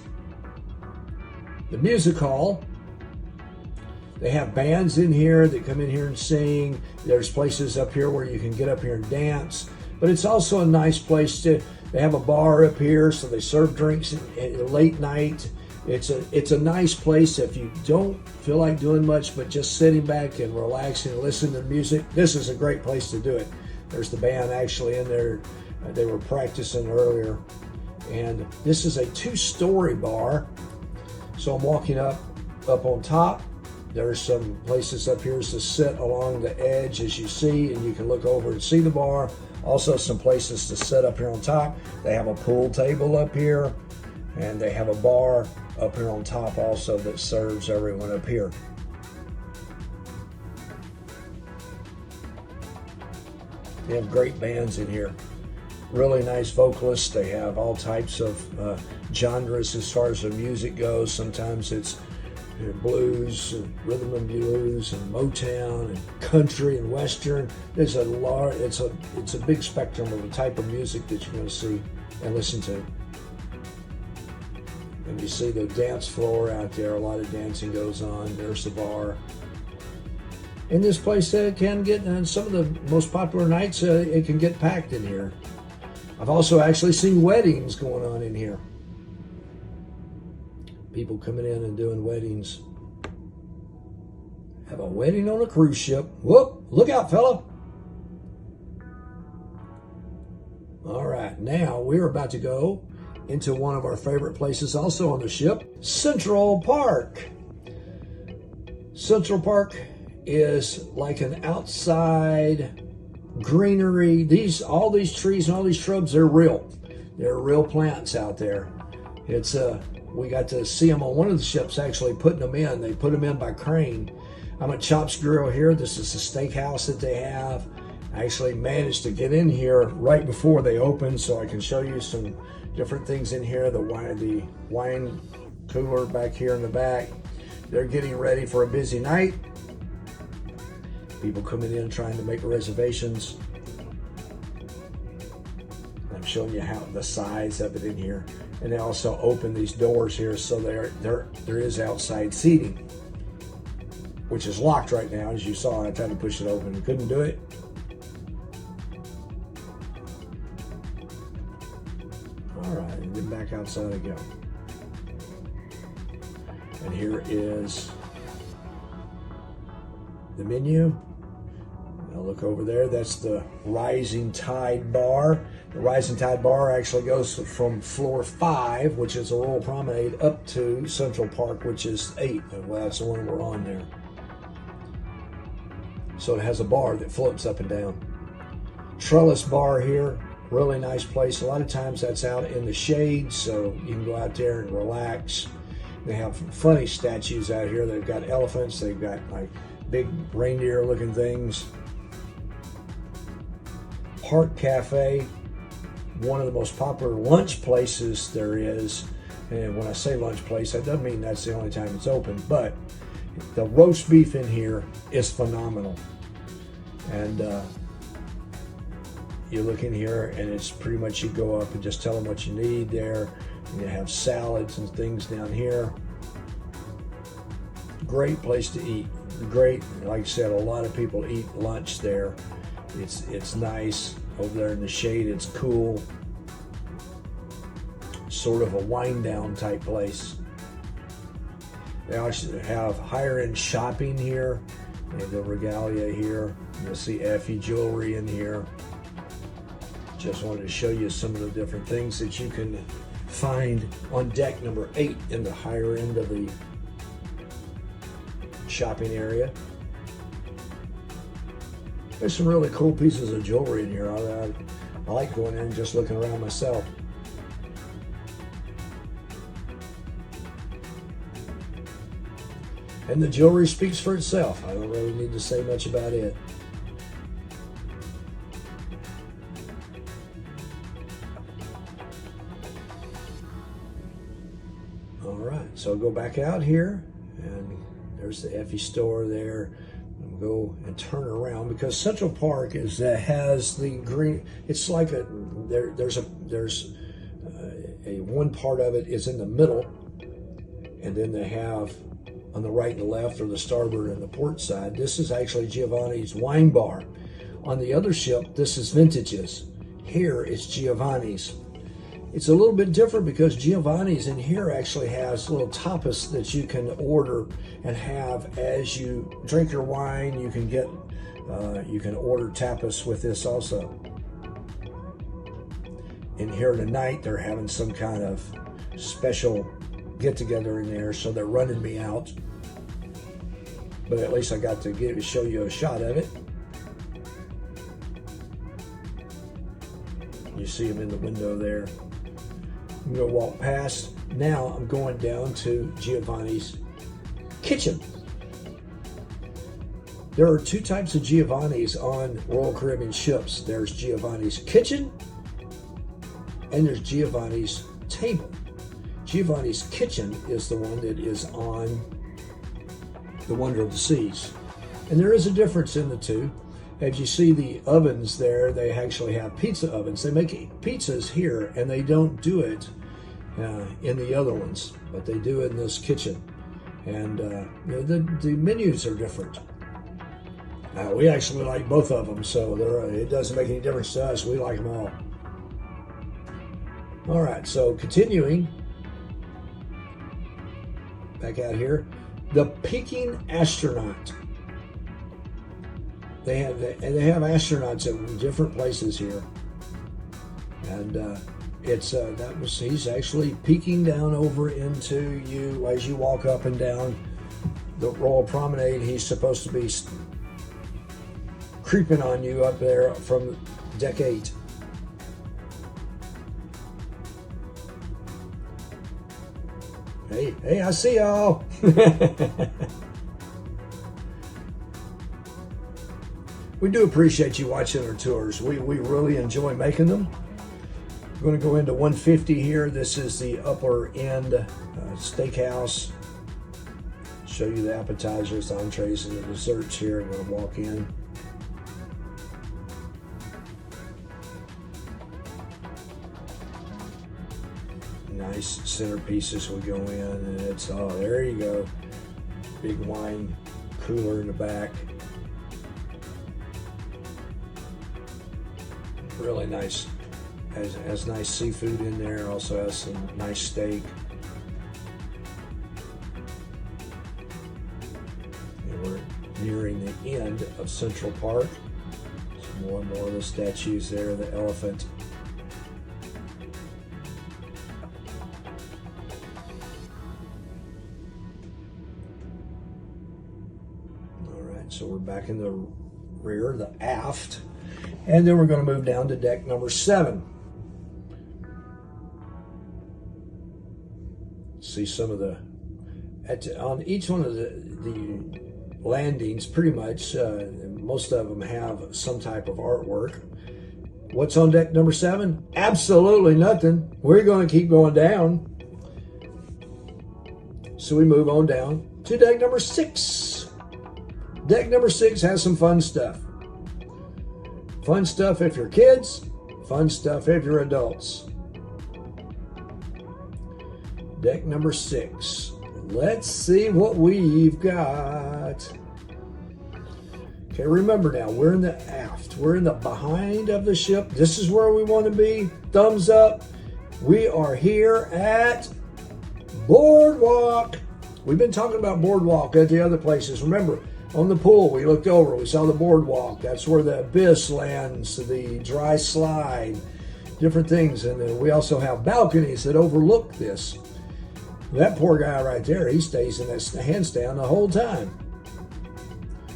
The music hall. They have bands in here that come in here and sing. There's places up here where you can get up here and dance. But it's also a nice place to, they have a bar up here, so they serve drinks at late night. It's a nice place if you don't feel like doing much, but just sitting back and relaxing and listening to music. This is a great place to do it. There's the band actually in there. They were practicing earlier. And this is a 2-story bar. So I'm walking up on top. There's some places up here to sit along the edge, as you see, and you can look over and see the bar. Also some places to sit up here on top. They have a pool table up here, and they have a bar up here on top also that serves everyone up here. They have great bands in here. Really nice vocalists. They have all types of genres as far as the music goes. Sometimes it's blues, and rhythm and blues, and Motown, and country, and Western. There's a large, it's a big spectrum of the type of music that you're going to see and listen to. And you see the dance floor out there. A lot of dancing goes on. There's the bar. In this place, can get on some of the most popular nights. It can get packed in here. I've also actually seen weddings going on in here. People coming in and doing weddings. Have a wedding on a cruise ship. Whoop, look out, fella. All right, now we're about to go into one of our favorite places also on the ship, Central Park. Central Park is like an outside greenery. All these trees and all these shrubs, they're real. They're real plants out there. We got to see them on one of the ships actually putting them in. They put them in by crane. I'm at Chops Grill here. This is a steakhouse that they have. I actually managed to get in here right before they opened so I can show you some different things in here. The wine cooler back here in the back. They're getting ready for a busy night. People coming in trying to make reservations. I'm showing you how the size of it in here. And they also open these doors here so there is outside seating, which is locked right now. As you saw, I tried to push it open and couldn't do it. All right, and then back outside I go. And here is the menu. Now look over there, that's the Rising Tide Bar. The Rising Tide Bar actually goes from floor 5, which is the Royal Promenade, up to Central Park, which is 8. Well, that's the one we're on there. So it has a bar that floats up and down. trellis bar here. Really nice place. A lot of times that's out in the shade, so you can go out there and relax. They have funny statues out here. They've got elephants. They've got like big reindeer looking things. Park Cafe, one of the most popular lunch places there is. And when I say lunch place, that doesn't mean that's the only time it's open, but the roast beef in here is phenomenal. And you look in here and it's pretty much, you go up and just tell them what you need there. And you have salads and things down here. Great place to eat. Great, like I said, a lot of people eat lunch there. It's nice over there in the shade. It's cool. Sort of a wind down type place. They also have higher end shopping here. They have the regalia here. You'll see Effie jewelry in here. Just wanted to show you some of the different things that you can find on deck number 8 in the higher end of the shopping area. There's some really cool pieces of jewelry in here. I like going in and just looking around myself. And the jewelry speaks for itself. I don't really need to say much about it. All right, so I'll go back out here, and there's the Effie store there. I'll go and turn around because Central Park has the green. It's like there's a one part of it is in the middle, and then they have on the right and the left, or the starboard and the port side. This is actually Giovanni's wine bar. On the other ship, this is Vintage's. Here is Giovanni's. It's a little bit different because Giovanni's in here actually has little tapas that you can order and have as you drink your wine. You can get, you can order tapas with this also. In here tonight, they're having some kind of special get together in there, so they're running me out. But at least I got to show you a shot of it. You see them in the window there. I'm going to walk past. Now I'm going down to Giovanni's kitchen. There are 2 types of Giovanni's on Royal Caribbean ships. There's Giovanni's kitchen and there's Giovanni's table. Giovanni's kitchen is the one that is on the Wonder of the Seas. And there is a difference in the two. As you see the ovens there, they actually have pizza ovens. They make pizzas here, and they don't do it in the other ones, but they do it in this kitchen. And the menus are different. We actually like both of them, so it doesn't make any difference to us. We like them all. All right, so continuing back out here, the Peking astronaut. They have astronauts at different places here, and he's actually peeking down over into you as you walk up and down the Royal Promenade. He's supposed to be creeping on you up there from deck 8. Hey, I see y'all. We do appreciate you watching our tours. We really enjoy making them. We're going to go into 150 here. This is the upper end steakhouse. Show you the appetizers, the entrees, and the desserts here. I'm going to walk in. Nice centerpieces we go in, and it's, oh, there you go. Big wine cooler in the back. Really nice. Has nice seafood in there. Also has some nice steak. And we're nearing the end of Central Park. Some more and more of the statues there. The elephant. All right, so we're back in the rear, the aft. And then we're going to move down to deck number 7. See some of the, on each one of the landings, pretty much, most of them have some type of artwork. What's on deck number 7? Absolutely nothing. We're going to keep going down. So we move on down to deck number 6. Deck number 6 has some fun stuff. Fun stuff if you're kids, fun stuff if you're adults. Deck number 6. Let's see what we've got. Okay, remember now, we're in the aft. We're in the behind of the ship. This is where we want to be. Thumbs up. We are here at Boardwalk. We've been talking about Boardwalk at the other places. Remember, on the pool, we looked over, we saw the boardwalk. That's where the abyss lands, the dry slide, different things. And then we also have balconies that overlook this. That poor guy right there, he stays in that handstand the whole time.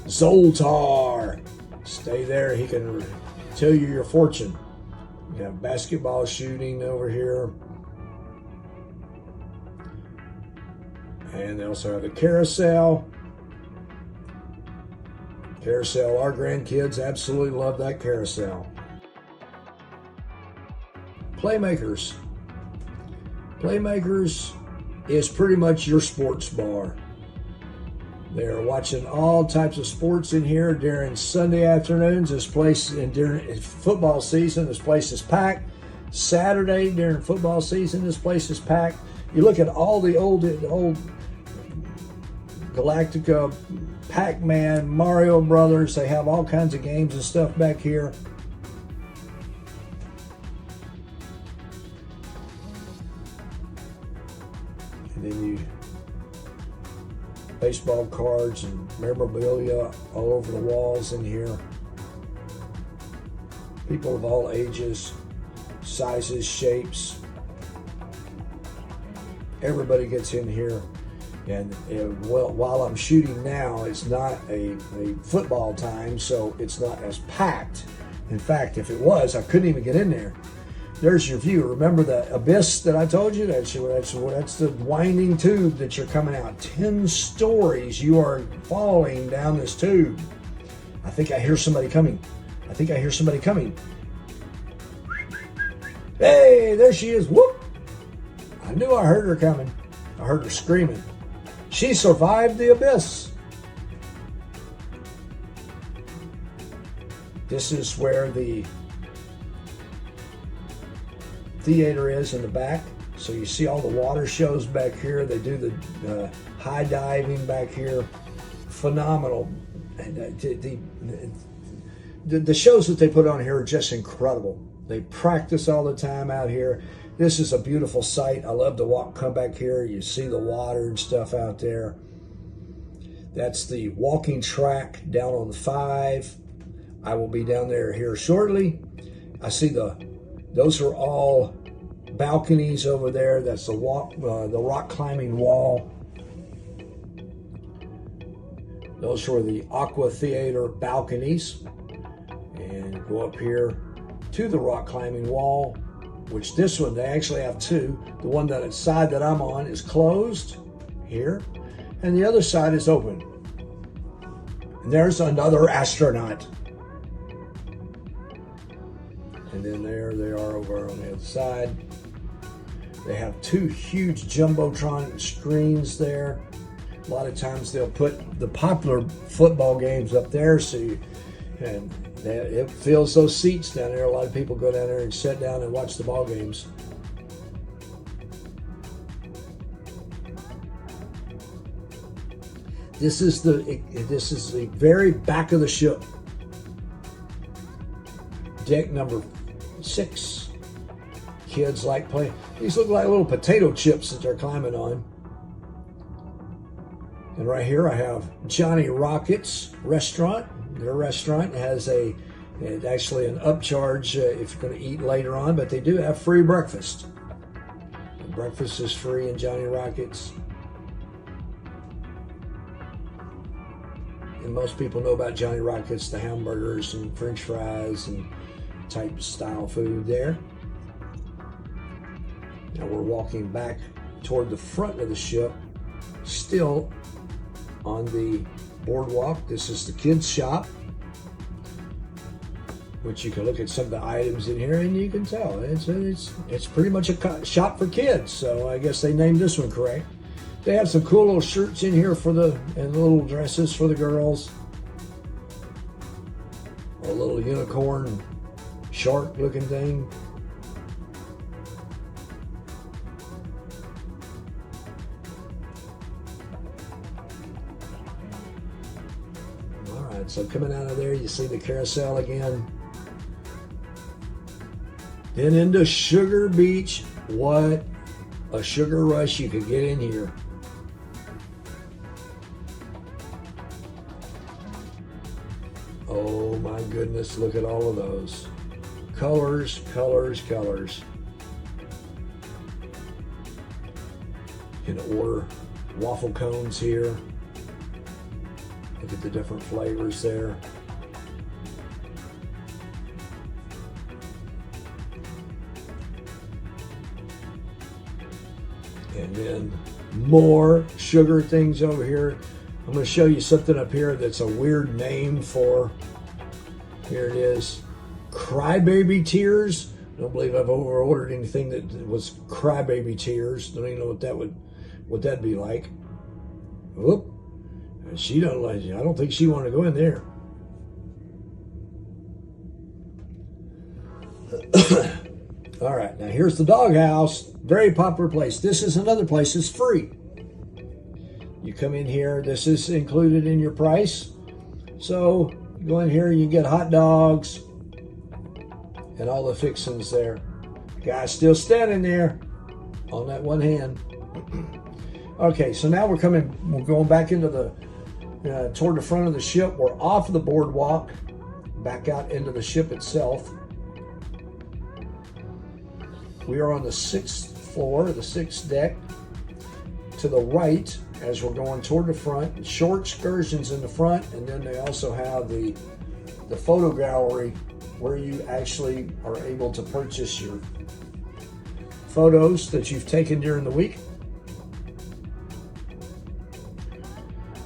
Zoltar, stay there. He can tell you your fortune. You have basketball shooting over here. And they also have a carousel. Carousel, our grandkids absolutely love that carousel. Playmakers. Playmakers is pretty much your sports bar. They're watching all types of sports in here during Sunday afternoons. This place, and during football season, this place is packed. Saturday during football season, this place is packed. You look at all the old Galactica, Pac-Man, Mario Brothers. They have all kinds of games and stuff back here. And then you baseball cards and memorabilia all over the walls in here. People of all ages, sizes, shapes. Everybody gets in here. And well, while I'm shooting now, it's not a football time, so it's not as packed. In fact, if it was, I couldn't even get in there. There's your view. Remember the abyss that I told you? That's the winding tube that you're coming out. 10 stories you are falling down this tube. I think I hear somebody coming. I think I hear somebody coming. Hey, there she is. Whoop! I knew I heard her coming. I heard her screaming. She survived the abyss. This is where the theater is in the back. So you see all the water shows back here. They do the high diving back here. Phenomenal. And the shows that they put on here are just incredible. They practice all the time out here. This is a beautiful sight. I love to come back here. You see the water and stuff out there. That's the walking track down on 5. I will be down there here shortly. I see those are all balconies over there. That's the rock climbing wall. Those were the Aqua Theater balconies. And go up here to the rock climbing wall, which this one, they actually have 2. The one that side that I'm on is closed here, and the other side is open. And there's another astronaut. And then there they are over on the other side. They have 2 huge Jumbotron screens there. A lot of times they'll put the popular football games up there, and it fills those seats down there. A lot of people go down there and sit down and watch the ball games. This is the very back of the ship. Deck number 6. Kids like playing. These look like little potato chips that they're climbing on. And right here I have Johnny Rocket's restaurant. Their restaurant has actually an upcharge if you're going to eat later on, but they do have free breakfast. And breakfast is free in Johnny Rocket's. And most people know about Johnny Rocket's, the hamburgers and French fries and type style food there. Now we're walking back toward the front of the ship, still on the boardwalk. This is the kids shop, which you can look at some of the items in here and you can tell it's pretty much a shop for kids. So I guess they named this one correct. They have some cool little shirts in here and little dresses for the girls. A little unicorn shark looking thing. All right, so coming out of there, you see the carousel again. Then into Sugar Beach. What a sugar rush you could get in here. Oh my goodness, look at all of those. Colors, colors, colors. You can order waffle cones here. Look at the different flavors there. And then more sugar things over here. I'm going to show you something up here that's a weird name for, here it is, crybaby tears. I don't believe I've ordered anything that was crybaby tears. Don't even know what that'd be like. Whoop. She don't like it. I don't think she wanted to go in there. All right, now here's the doghouse. Very popular place. This is another place that's free. You come in here, this is included in your price. So you go in here, you get hot dogs and all the fixings there. Guy's still standing there on that one hand. Okay, so now we're going back into the, toward the front of the ship. We're off the boardwalk, back out into the ship itself. We are on the 6th floor, the 6th deck. To the right, as we're going toward the front, short excursions in the front, and then they also have the photo gallery where you actually are able to purchase your photos that you've taken during the week.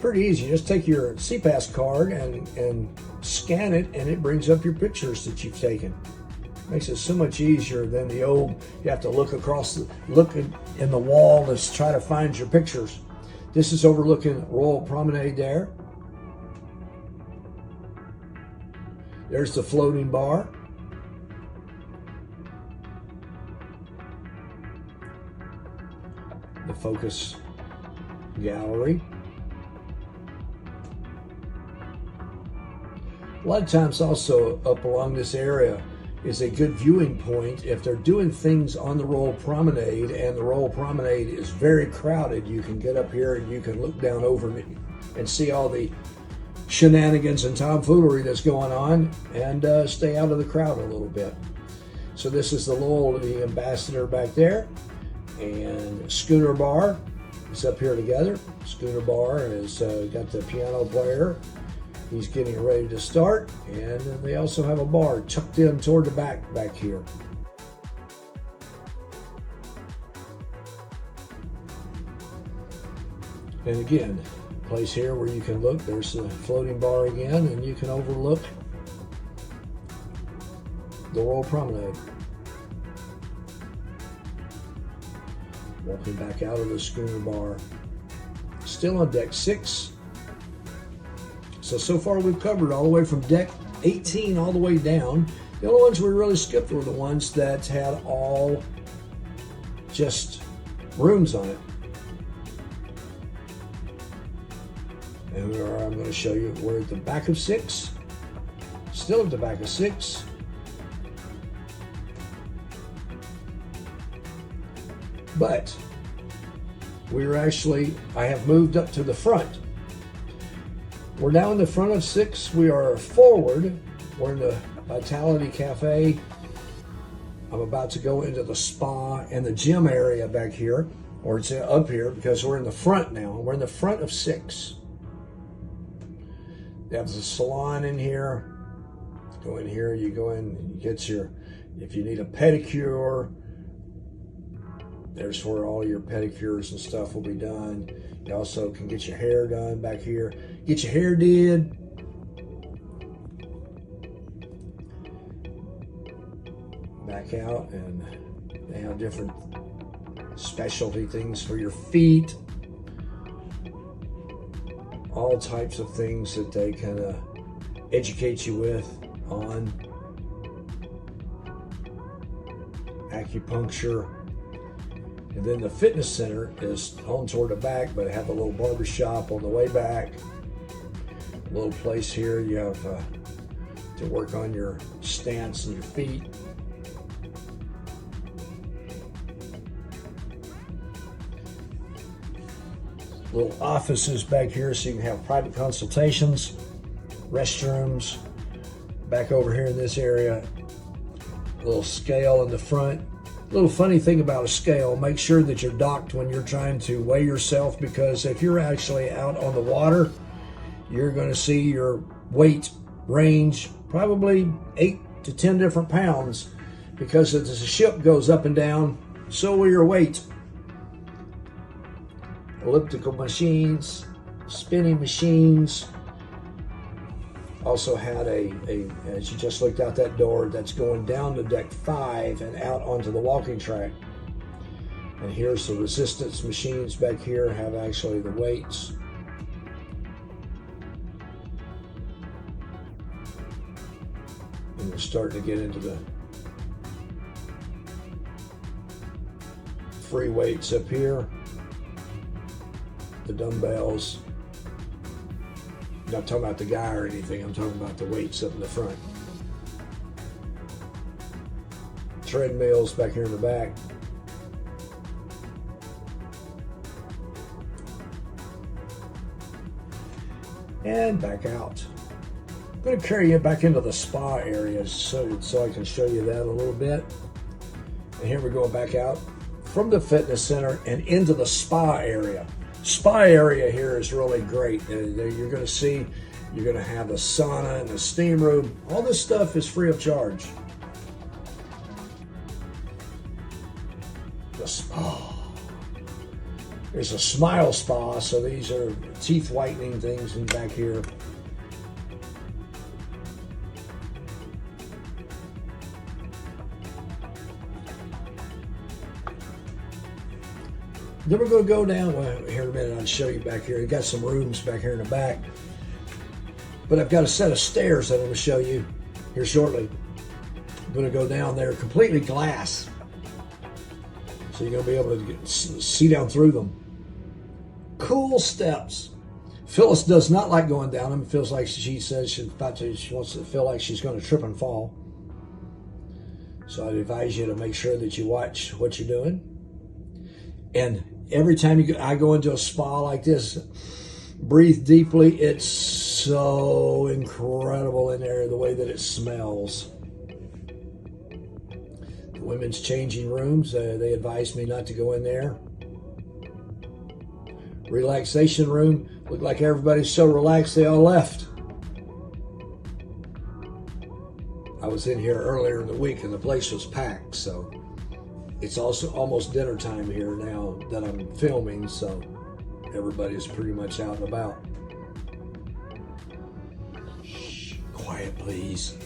Pretty easy. Just take your CPass card and scan it, and it brings up your pictures that you've taken. Makes it so much easier than the old, you have to look in the wall to try to find your pictures. This is overlooking Royal Promenade there. There's the floating bar. The focus gallery. A lot of times also up along this area is a good viewing point. If they're doing things on the Royal Promenade and the Royal Promenade is very crowded, you can get up here and you can look down over it and see all the shenanigans and tomfoolery that's going on and stay out of the crowd a little bit. So this is the Ambassador back there, and Schooner Bar is up here together. Schooner Bar has got the piano player. He's getting ready to start, and then they also have a bar tucked in toward the back here. And again, a place here where you can look. There's the floating bar again, and you can overlook the Royal Promenade. Walking back out of the Schooner Bar. Still on deck 6. So far we've covered all the way from deck 18 all the way down. The only ones we really skipped were the ones that had all just rooms on it. And I'm going to show you, we're at the back of 6. Still at the back of 6. But I have moved up to the front. We're now in the front of 6. We are forward. We're in the Vitality Cafe. I'm about to go into the spa and the gym area back here, or it's up here because we're in the front now. We're in the front of 6. They have the salon in here. Go in here, you go in, you get your, if you need a pedicure, there's where all your pedicures and stuff will be done. You also can get your hair done back here. Get your hair did. Back out, and they have different specialty things for your feet. All types of things that they can educate you with on acupuncture. And then the fitness center is on toward the back, but have a little barber shop on the way back. A little place here you have to work on your stance and your feet. Little offices back here so you can have private consultations, restrooms. Back over here in this area, a little scale in the front. A little funny thing about a scale, make sure that you're docked when you're trying to weigh yourself, because if you're actually out on the water, you're going to see your weight range probably 8 to 10 different pounds, because as the ship goes up and down, so will your weight. Elliptical machines, spinning machines. Also had as you just looked out that door, that's going down to deck 5 and out onto the walking track. And here's the resistance machines back here, have actually the weights. And we're starting to get into the free weights up here. The dumbbells. I'm not talking about the guy or anything, I'm talking about the weights up in the front. Treadmills back here in the back. And back out. I'm going to carry you back into the spa area so I can show you that a little bit. And here we're going back out from the fitness center and into the spa area. Spa area here is really great. You're going to see, you're going to have a sauna and a steam room. All this stuff is free of charge. The spa. There's a smile spa, so these are teeth whitening things in back here. Then we're going to go down, well, here in a minute I'll show you back here. We've got some rooms back here in the back. But I've got a set of stairs that I'm going to show you here shortly. I'm going to go down there, completely glass. So you're going to be able to see down through them. Cool steps. Phyllis does not like going down them. It feels like she says she wants to feel like she's going to trip and fall. So I'd advise you to make sure that you watch what you're doing. And every time I go into a spa like this, breathe deeply. It's so incredible in there, the way that it smells. The women's changing rooms, they advised me not to go in there. Relaxation room, looked like everybody's so relaxed they all left. I was in here earlier in the week and the place was packed, so it's also almost dinner time here now that I'm filming, so everybody's pretty much out and about. Shh, quiet please.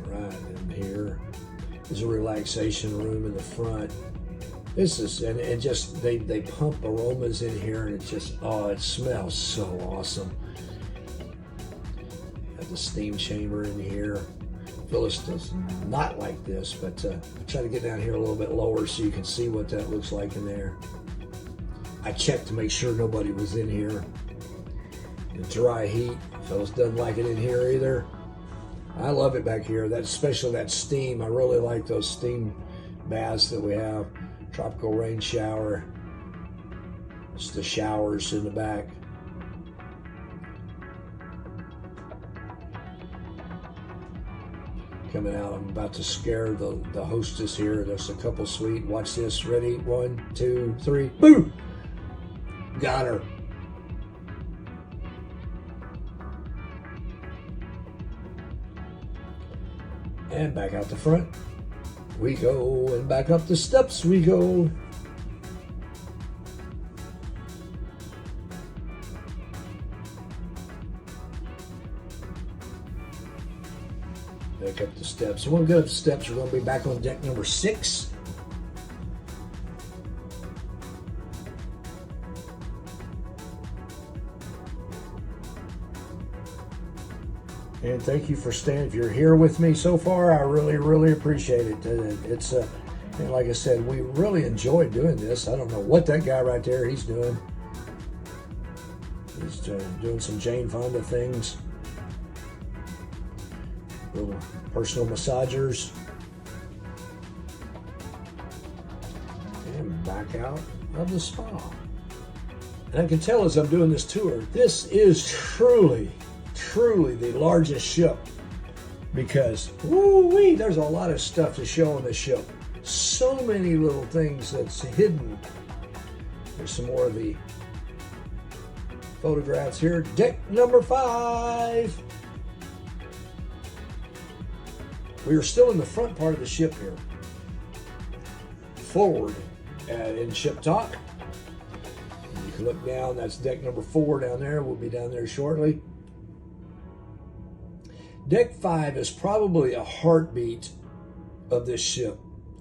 Right in here is a relaxation room in the front. This is, and just, they pump aromas in here and it just, oh, it smells so awesome. Got the steam chamber in here. Phyllis does not like this, but I try to get down here a little bit lower so you can see what that looks like in there. I checked to make sure nobody was in here. The dry heat, Phyllis doesn't like it in here either. I love it back here, especially that steam. I really like those steam baths that we have. Tropical rain shower. It's the showers in the back. Coming out, I'm about to scare the hostess here. There's a couple suite. Watch this. Ready? 1, 2, 3. Boom! Got her. And back out the front we go, and back up the steps we go. Back up the steps. And when we get up the steps, we're going to be back on deck number 6. And thank you for staying. If you're here with me so far, I really, really appreciate it. It's and like I said, we really enjoy doing this. I don't know what that guy right there he's doing. He's doing some Jane Fonda things. Little personal massagers. And back out of the spa. And I can tell as I'm doing this tour, this is truly the largest ship, because woo-wee, there's a lot of stuff to show on this ship. So many little things that's hidden. There's some more of the photographs here. Deck number 5. We are still in the front part of the ship here. Forward in ship talk. You can look down, that's deck number 4 down there. We'll be down there shortly. Deck 5 is probably a heartbeat of this ship.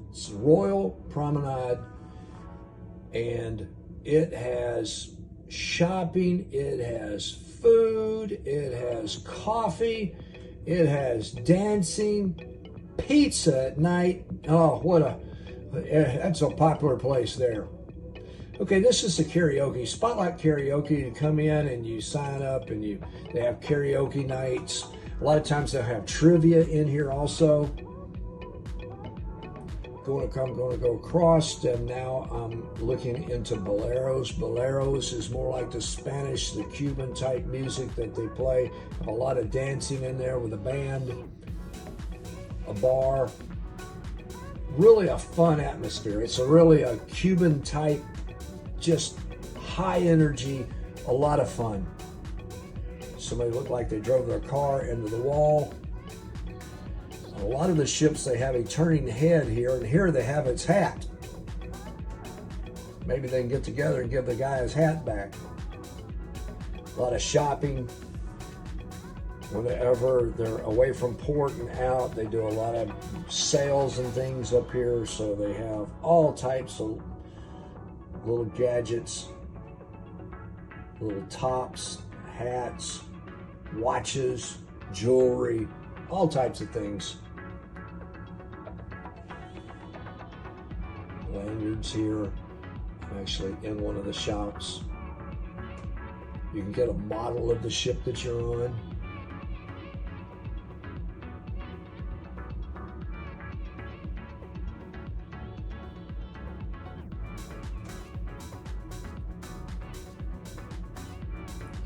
It's a Royal Promenade, and it has shopping, it has food, it has coffee, it has dancing, pizza at night. Oh, that's a popular place there. Okay, this is the karaoke, Spotlight Karaoke. You come in and you sign up, and they have karaoke nights. A lot of times they'll have trivia in here also. Going to go across, and now I'm looking into boleros. Boleros is more like the Spanish, the Cuban type music that they play. A lot of dancing in there with a band, a bar. Really a fun atmosphere. It's really a Cuban type, just high energy, a lot of fun. Somebody looked like they drove their car into the wall. A lot of the ships, they have a turning head here, and here they have its hat. Maybe they can get together and give the guy his hat back. A lot of shopping. Whenever they're away from port and out, they do a lot of sales and things up here, so they have all types of little gadgets, little tops, hats, watches, jewelry, all types of things. Lanyards here. I'm actually in one of the shops. You can get a model of the ship that you're on.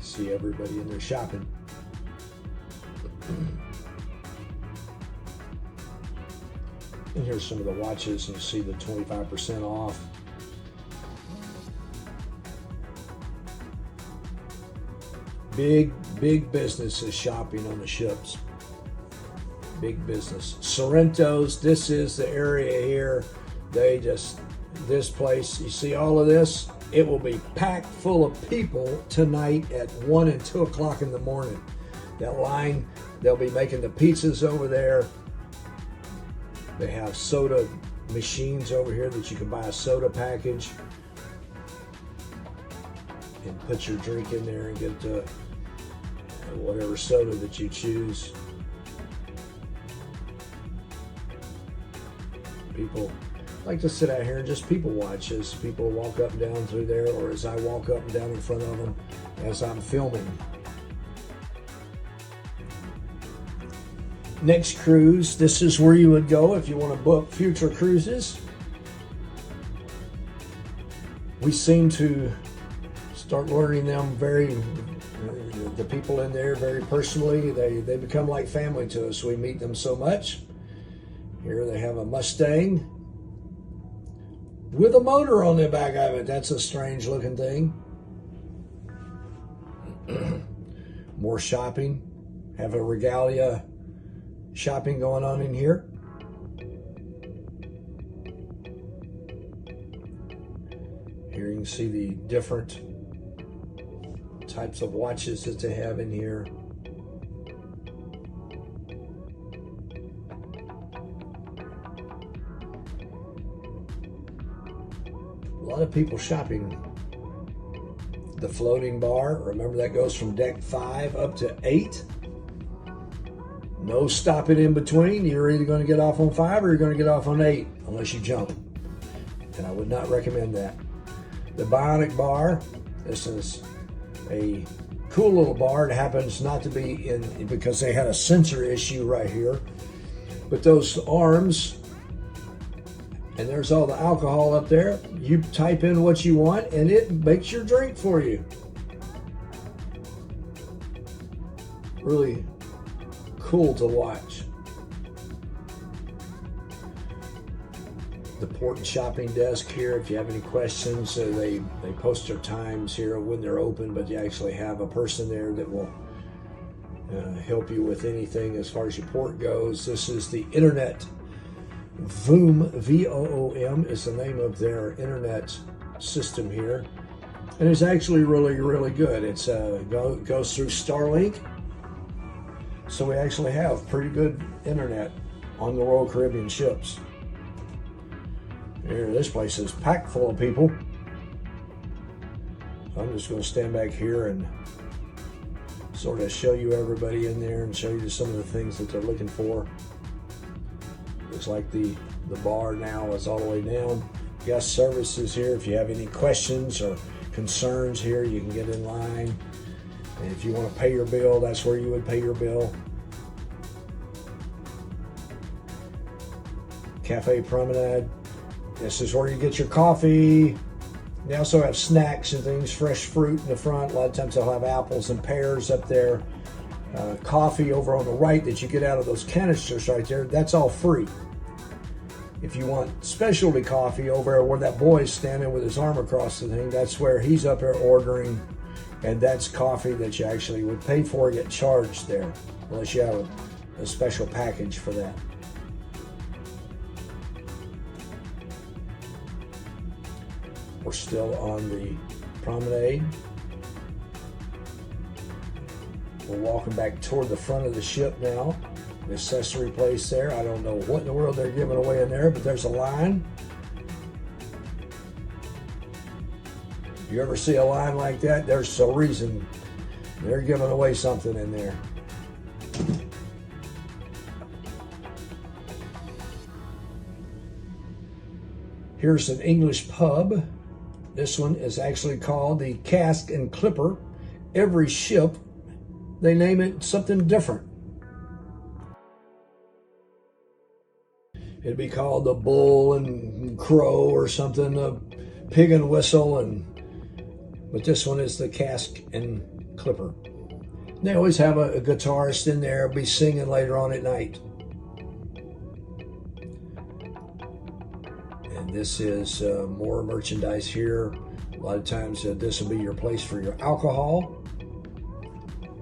See everybody in there shopping. And here's some of the watches, and you see the 25% off. Big business is shopping on the ships. Big business. Sorrento's, this is the area here. This place, you see all of this? It will be packed full of people tonight at 1 and 2 o'clock in the morning. That line, they'll be making the pizzas over there. They have soda machines over here that you can buy a soda package and put your drink in there and get whatever soda that you choose. People like to sit out here and just people watch as people walk up and down through there, or as I walk up and down in front of them as I'm filming. Next cruise, this is where you would go if you want to book future cruises. We seem to start learning them the people in there very personally. They become like family to us. We meet them so much. Here they have a Mustang with a motor on the back of it. That's a strange looking thing. More shopping. Have a regalia shopping going on in here. Here you can see the different types of watches that they have in here. A lot of people shopping. The floating bar, remember that goes from deck 5 up to 8. No stopping in between. You're either going to get off on 5 or you're going to get off on 8, unless you jump. And I would not recommend that. The bionic bar, this is a cool little bar. It happens not to be in, because they had a sensor issue right here. But those arms, and there's all the alcohol up there. You type in what you want and it makes your drink for you. Really cool to watch. The port and shopping desk here, if you have any questions, they post their times here when they're open, but you actually have a person there that will help you with anything as far as your port goes. This is the internet. Voom, V-O-O-M, is the name of their internet system here. And it's actually really, really good. It's goes through Starlink. So we actually have pretty good internet on the Royal Caribbean ships. Here, this place is packed full of people. So I'm just going to stand back here and sort of show you everybody in there and show you some of the things that they're looking for. Looks like the bar now is all the way down. Guest services here. If you have any questions or concerns here, you can get in line. And if you want to pay your bill, that's where you would pay your bill. Cafe Promenade. This is where you get your coffee. They also have snacks and things, fresh fruit in the front. A lot of times they'll have apples and pears up there. Coffee over on the right that you get out of those canisters right there, that's all free. If you want specialty coffee over there where that boy is standing with his arm across the thing, that's where he's up there ordering, and that's coffee that you actually would pay for, get charged there, unless you have a special package for that. We're still on the promenade. We're walking back toward the front of the ship now. The accessory place there. I don't know what in the world they're giving away in there, but there's a line. You ever see a line like that? There's a reason they're giving away something in there. Here's an English pub. This one is actually called the Cask and Clipper. Every ship, they name it something different. It'd be called the Bull and Crow or something, the Pig and Whistle, but this one is the Cask and Clipper. They always have a guitarist in there, be singing later on at night. And this is more merchandise here. A lot of times this will be your place for your alcohol.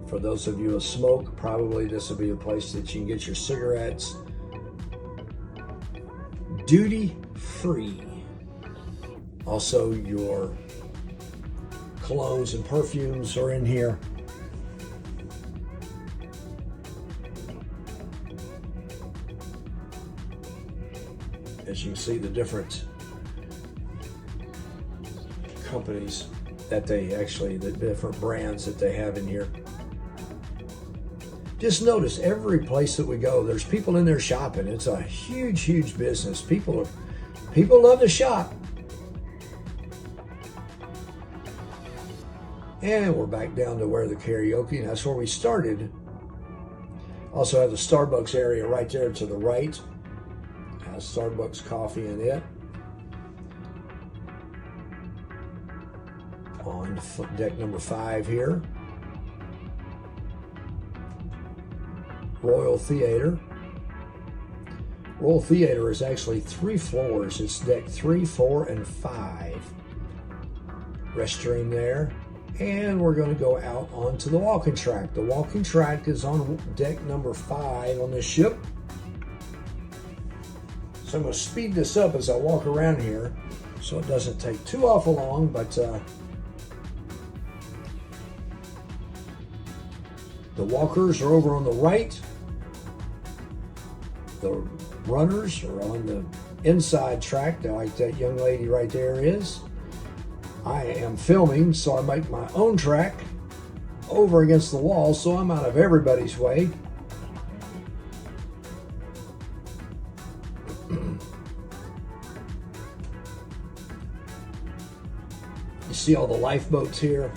For those of you who smoke, probably this will be a place that you can get your cigarettes. Duty free. Also, your colognes and perfumes are in here. As you can see, the different companies that they actually, the different brands that they have in here. Just notice every place that we go, there's people in there shopping. It's a huge, huge business. People love to shop. And we're back down to where the karaoke, and that's where we started. Also have the Starbucks area right there to the right. Has Starbucks coffee in it. On deck number 5 here. Royal Theater. Royal Theater is actually 3 floors. It's deck 3, 4, and 5. Restroom there. And we're going to go out onto the walking track. The walking track is on deck number 5 on this ship. So I'm going to speed this up as I walk around here so it doesn't take too awful long, but the walkers are over on the right. The runners are on the inside track, like that young lady right there is. I am filming, so I make my own track over against the wall, so I'm out of everybody's way. You see all the lifeboats here.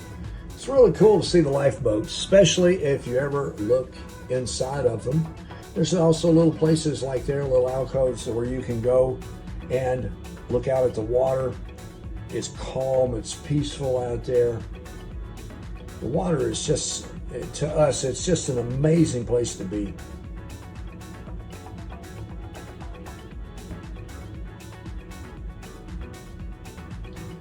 It's really cool to see the lifeboats, especially if you ever look inside of them. There's also little places like there, little alcoves where you can go and look out at the water. It's calm, it's peaceful out there. The water is just, to us, it's just an amazing place to be.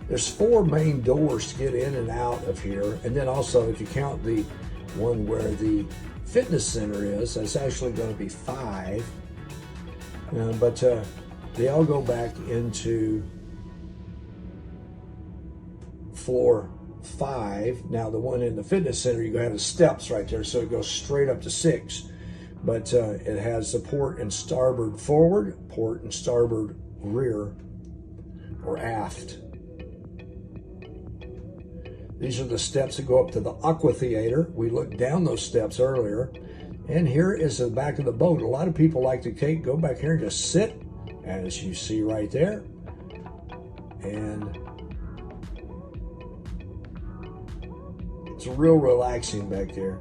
There's 4 main doors to get in and out of here. And then also, if you count the one where the fitness center is, that's actually going to be 5. But they all go back into floor 5. Now the one in the fitness center, you're going to have the steps right there, so it goes straight up to 6. But it has the port and starboard forward, port and starboard rear, or aft. These are the steps that go up to the aqua theater. We looked down those steps earlier. And here is the back of the boat. A lot of people like to go back here and just sit, as you see right there. And it's real relaxing back there.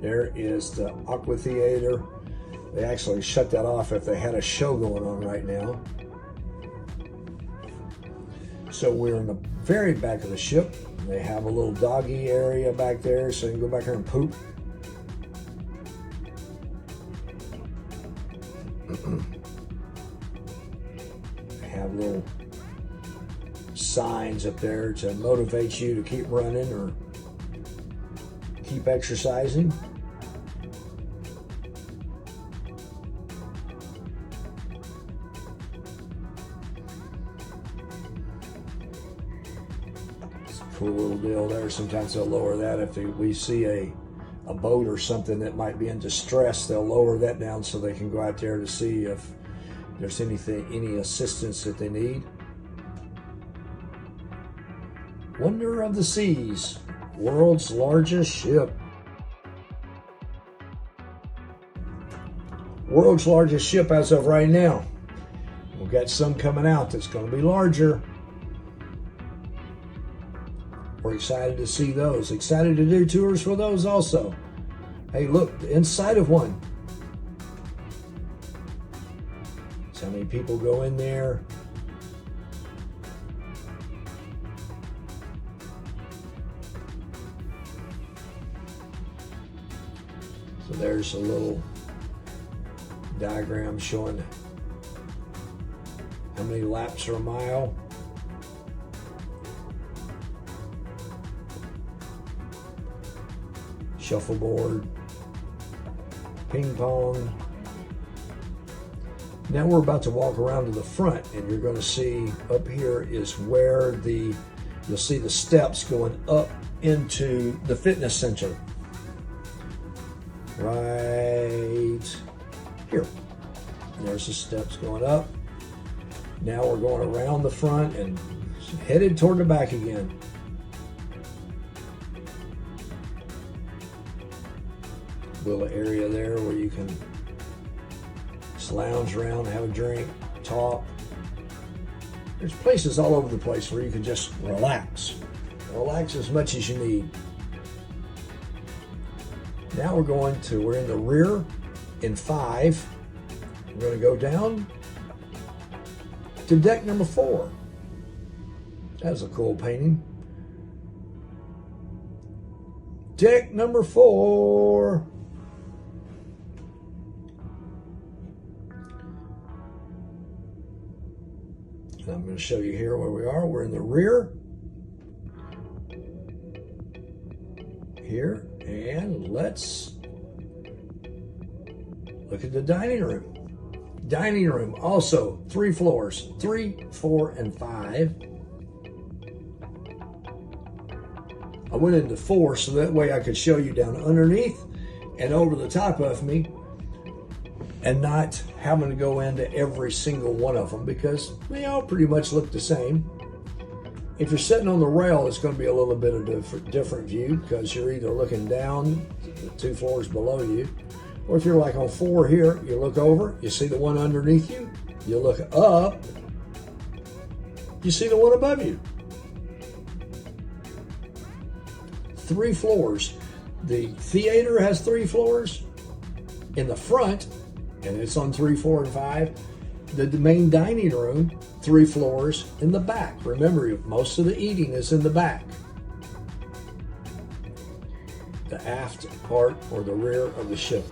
There is the aqua theater. They actually shut that off if they had a show going on right now. So we're in the very back of the ship. They have a little doggy area back there, so you can go back here and poop. They have little signs up there to motivate you to keep running or keep exercising. Cool little deal there. Sometimes they'll lower that if we see a boat or something that might be in distress. They'll lower that down so they can go out there to see if there's any assistance that they need. Wonder of the Seas, world's largest ship. World's largest ship as of right now. We've got some coming out that's going to be larger. We're excited to see those. Excited to do tours for those also. Hey, look, the inside of one. So how many people go in there? So there's a little diagram showing how many laps are a mile. Shuffleboard, ping pong. Now we're about to walk around to the front, and you're going to see up here is where you'll see the steps going up into the fitness center. Right here. There's the steps going up. Now we're going around the front and headed toward the back again. Little area there where you can just lounge around, have a drink, talk. There's places all over the place where you can just relax as much as you need. Now we're in the rear in 5. We're going to go down to deck number 4. That's a cool painting. Deck number 4. I'm going to show you here where we are. We're in the rear. here, and let's look at the dining room. Dining room, also 3 floors, 3, 4, and 5. I went into 4 so that way I could show you down underneath and over the top of me and not having to go into every single one of them because they all pretty much look the same. If you're sitting on the rail, it's going to be a little bit of a different view because you're either looking down the 2 floors below you, or if you're like on 4 here, you look over, you see the one underneath you, you look up, you see the one above you. 3 floors. The theater has 3 floors in the front, and it's on 3, 4, and 5. The main dining room, 3 floors in the back. Remember, most of the eating is in the back. The aft part or the rear of the ship.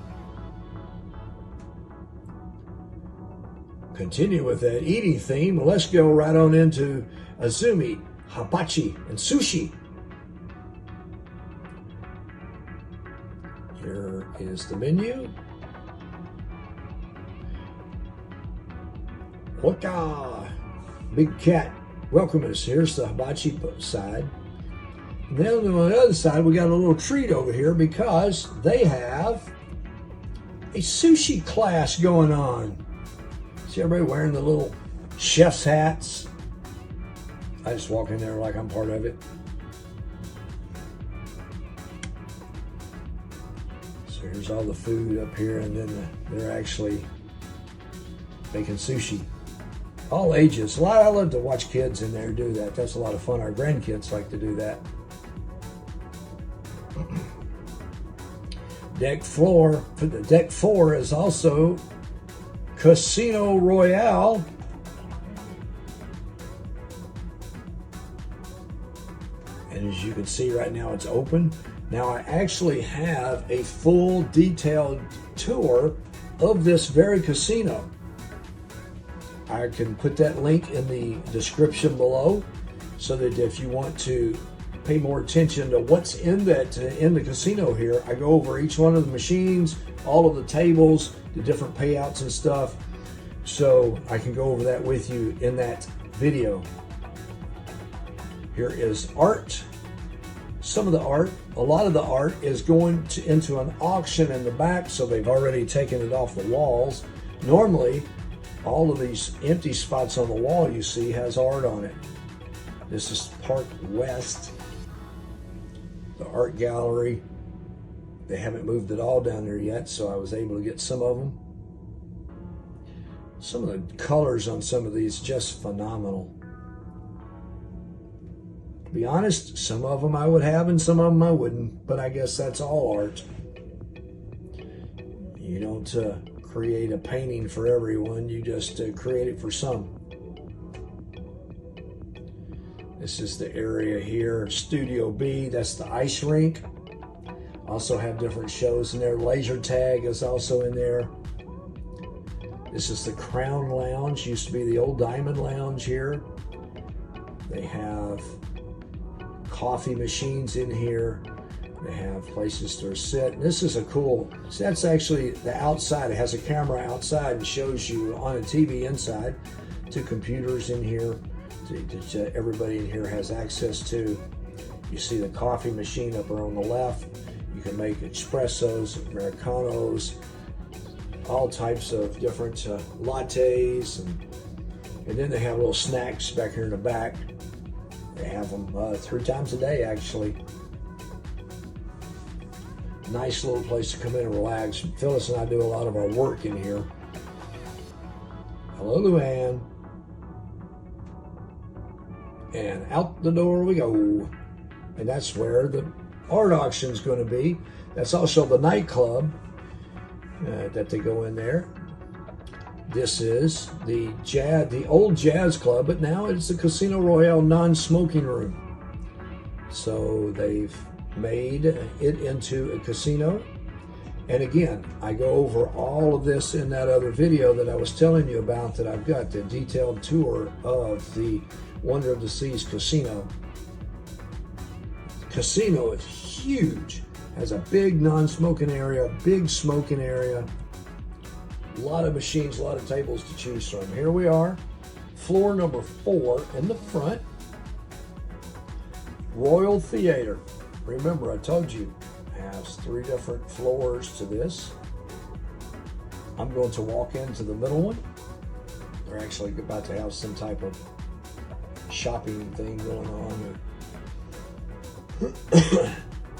Continue with that eating theme. Let's go right on into azumi, hibachi, and sushi. Here is the menu. Waka, big cat, welcome us. Here's the hibachi side. And then on the other side, we got a little treat over here because they have a sushi class going on. See everybody wearing the little chef's hats? I just walk in there like I'm part of it. So here's all the food up here, and then they're actually making sushi. All ages. I love to watch kids in there do that. That's a lot of fun. Our grandkids like to do that. Deck 4 is also Casino Royale. And as you can see right now, it's open. Now I actually have a full detailed tour of this very casino. I can put that link in the description below so that if you want to pay more attention to what's in the casino here, I go over each one of the machines, all of the tables, the different payouts and stuff, so I can go over that with you in that video. Here is art. Some of the art, a lot of the art is going into an auction in the back, so they've already taken it off the walls. Normally, all of these empty spots on the wall you see has art on it. This is Park West, the art gallery. They haven't moved it all down there yet, so I was able to get some of them. Some of the colors on some of these just phenomenal. To be honest, some of them I would have and some of them I wouldn't, but I guess that's all art. You don't create a painting for everyone, you just create it for some. This is the area here, Studio B, that's the ice rink. Also have different shows in there. Laser tag is also in there. This is the Crown Lounge, used to be the old Diamond Lounge here. They have coffee machines in here. They have places to sit. And this is a cool, so that's actually the outside. It has a camera outside and shows you on a TV inside. 2 computers in here that everybody in here has access to. You see the coffee machine up there on the left. You can make espressos, Americanos, all types of different lattes. And then they have little snacks back here in the back. They have them 3 times a day, actually. Nice little place to come in and relax. Phyllis and I do a lot of our work in here. Hello, Luann. And out the door we go. And that's where the art auction is going to be. That's also the nightclub that they go in there. This is the old jazz club, but now it's the Casino Royale non-smoking room. So they've made it into a casino. And again, I go over all of this in that other video that I was telling you about, that I've got the detailed tour of the Wonder of the Seas casino. casino is huge. Has a big non-smoking area, big smoking area. A lot of machines, a lot of tables to choose from. Here we are, floor number 4 in the front. Royal Theater. Remember, I told you, it has 3 different floors to this. I'm going to walk into the middle one. They're actually about to have some type of shopping thing going on.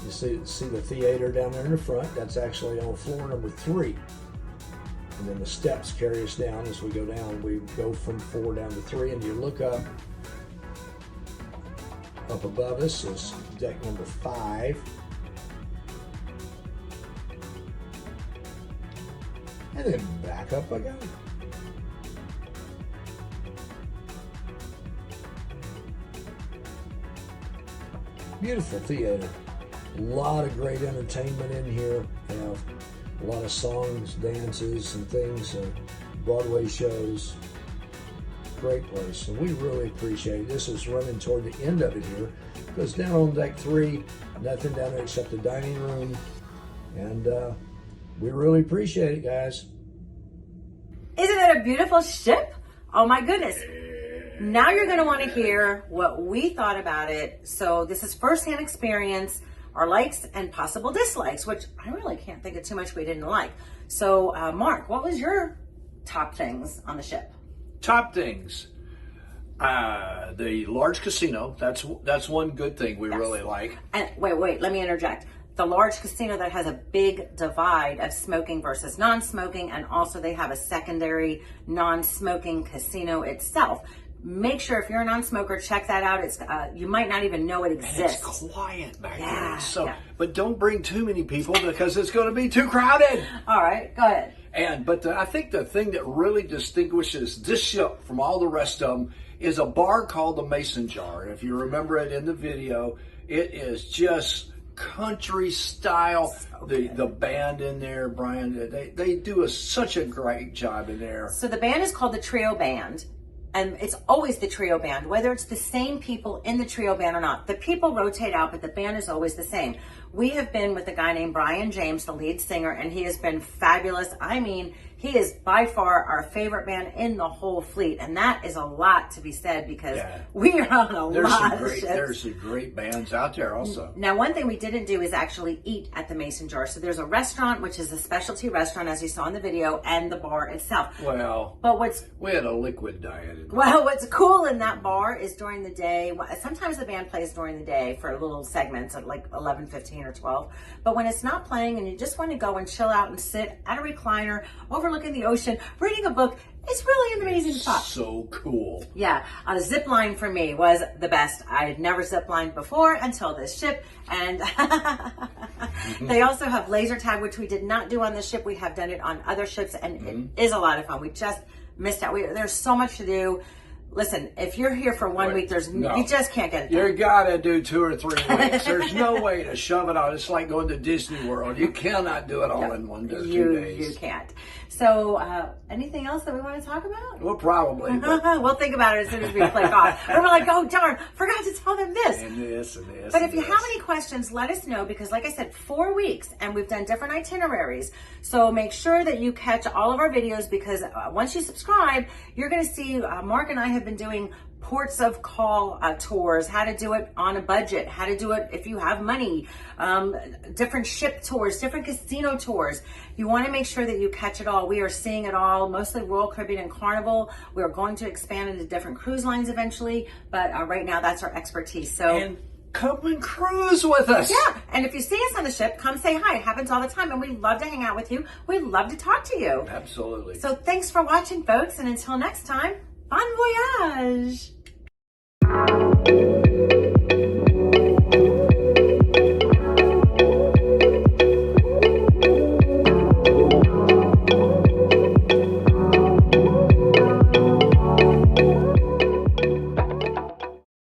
You see the theater down there in the front. That's actually on floor number 3. And then the steps carry us down. As we go down, we go from 4 down to 3, and you look up above us is deck number 5. And then back up I go. Beautiful theater. A lot of great entertainment in here. They have a lot of songs, dances, and things, Broadway shows. Great place, and we really appreciate it. This is running toward the end of it here, because down on deck 3, nothing down there except the dining room, and we really appreciate it, guys. Isn't that a beautiful ship? Oh my goodness. Now you're going to want to hear what we thought about it. So this is firsthand experience, our likes and possible dislikes, which I really can't think of too much we didn't like. So Mark, what was your top things on the ship? Top things. The large casino. That's one good thing we really like. And wait, let me interject. The large casino that has a big divide of smoking versus non-smoking, and also they have a secondary non-smoking casino itself. Make sure if you're a non-smoker, check that out. It's you might not even know it exists. And it's quiet back Yeah, there. So, yeah. but don't bring too many people because it's going to be too crowded. All right, go ahead. I think the thing that really distinguishes this ship from all the rest of them is a bar called the Mason Jar. And if you remember it in the video, it is just country style. The band in there, Brian, they do such a great job in there. So the band is called the Trio Band. And it's always the trio band, whether it's the same people in the trio band or not. The people rotate out, but the band is always the same. We have been with a guy named Brian James, the lead singer, and he has been fabulous. I mean, he is by far our favorite band in the whole fleet, and that is a lot to be said because we are on a lot of ships. There's some great bands out there also. Now, one thing we didn't do is actually eat at the Mason Jar. So there's a restaurant, which is a specialty restaurant, as you saw in the video, and the bar itself. Well, but we had a liquid diet. Well, what's cool in that bar is during the day, sometimes the band plays during the day for little segments at like 11, 15, or 12. But when it's not playing and you just want to go and chill out and sit at a recliner, overlooking the ocean, reading a book, it's really an amazing spot. So cool. Yeah, a zip line for me was the best. I had never zip lined before until this ship. And they also have laser tag, which we did not do on this ship. We have done it on other ships, and it is a lot of fun. We just missed out. There's so much to do. Listen, if you're here for 1 week, you just can't get it done. You gotta do 2 or 3 weeks. There's no way to shove it out. It's like going to Disney World. You cannot do it all in 1 day, 2 days. You can't. So, anything else that we want to talk about? Well, probably. We'll think about it as soon as we click off. And we're like, oh darn, forgot to tell them this. And this and this. But if you have any questions, let us know, because like I said, 4 weeks and we've done different itineraries. So make sure that you catch all of our videos, because once you subscribe, you're going to see Mark and I have been doing ports of call tours, how to do it on a budget, how to do it if you have money, different ship tours, different casino tours. You want to make sure that you catch it all. We are seeing it all, mostly Royal Caribbean and Carnival. We're going to expand into different cruise lines eventually, but right now that's our expertise. So come and cruise with us. Yeah, and if you see us on the ship, come say hi. It happens all the time, and we love to hang out with you. We love to talk to you. Absolutely. So thanks for watching, folks, and until next time, bon voyage.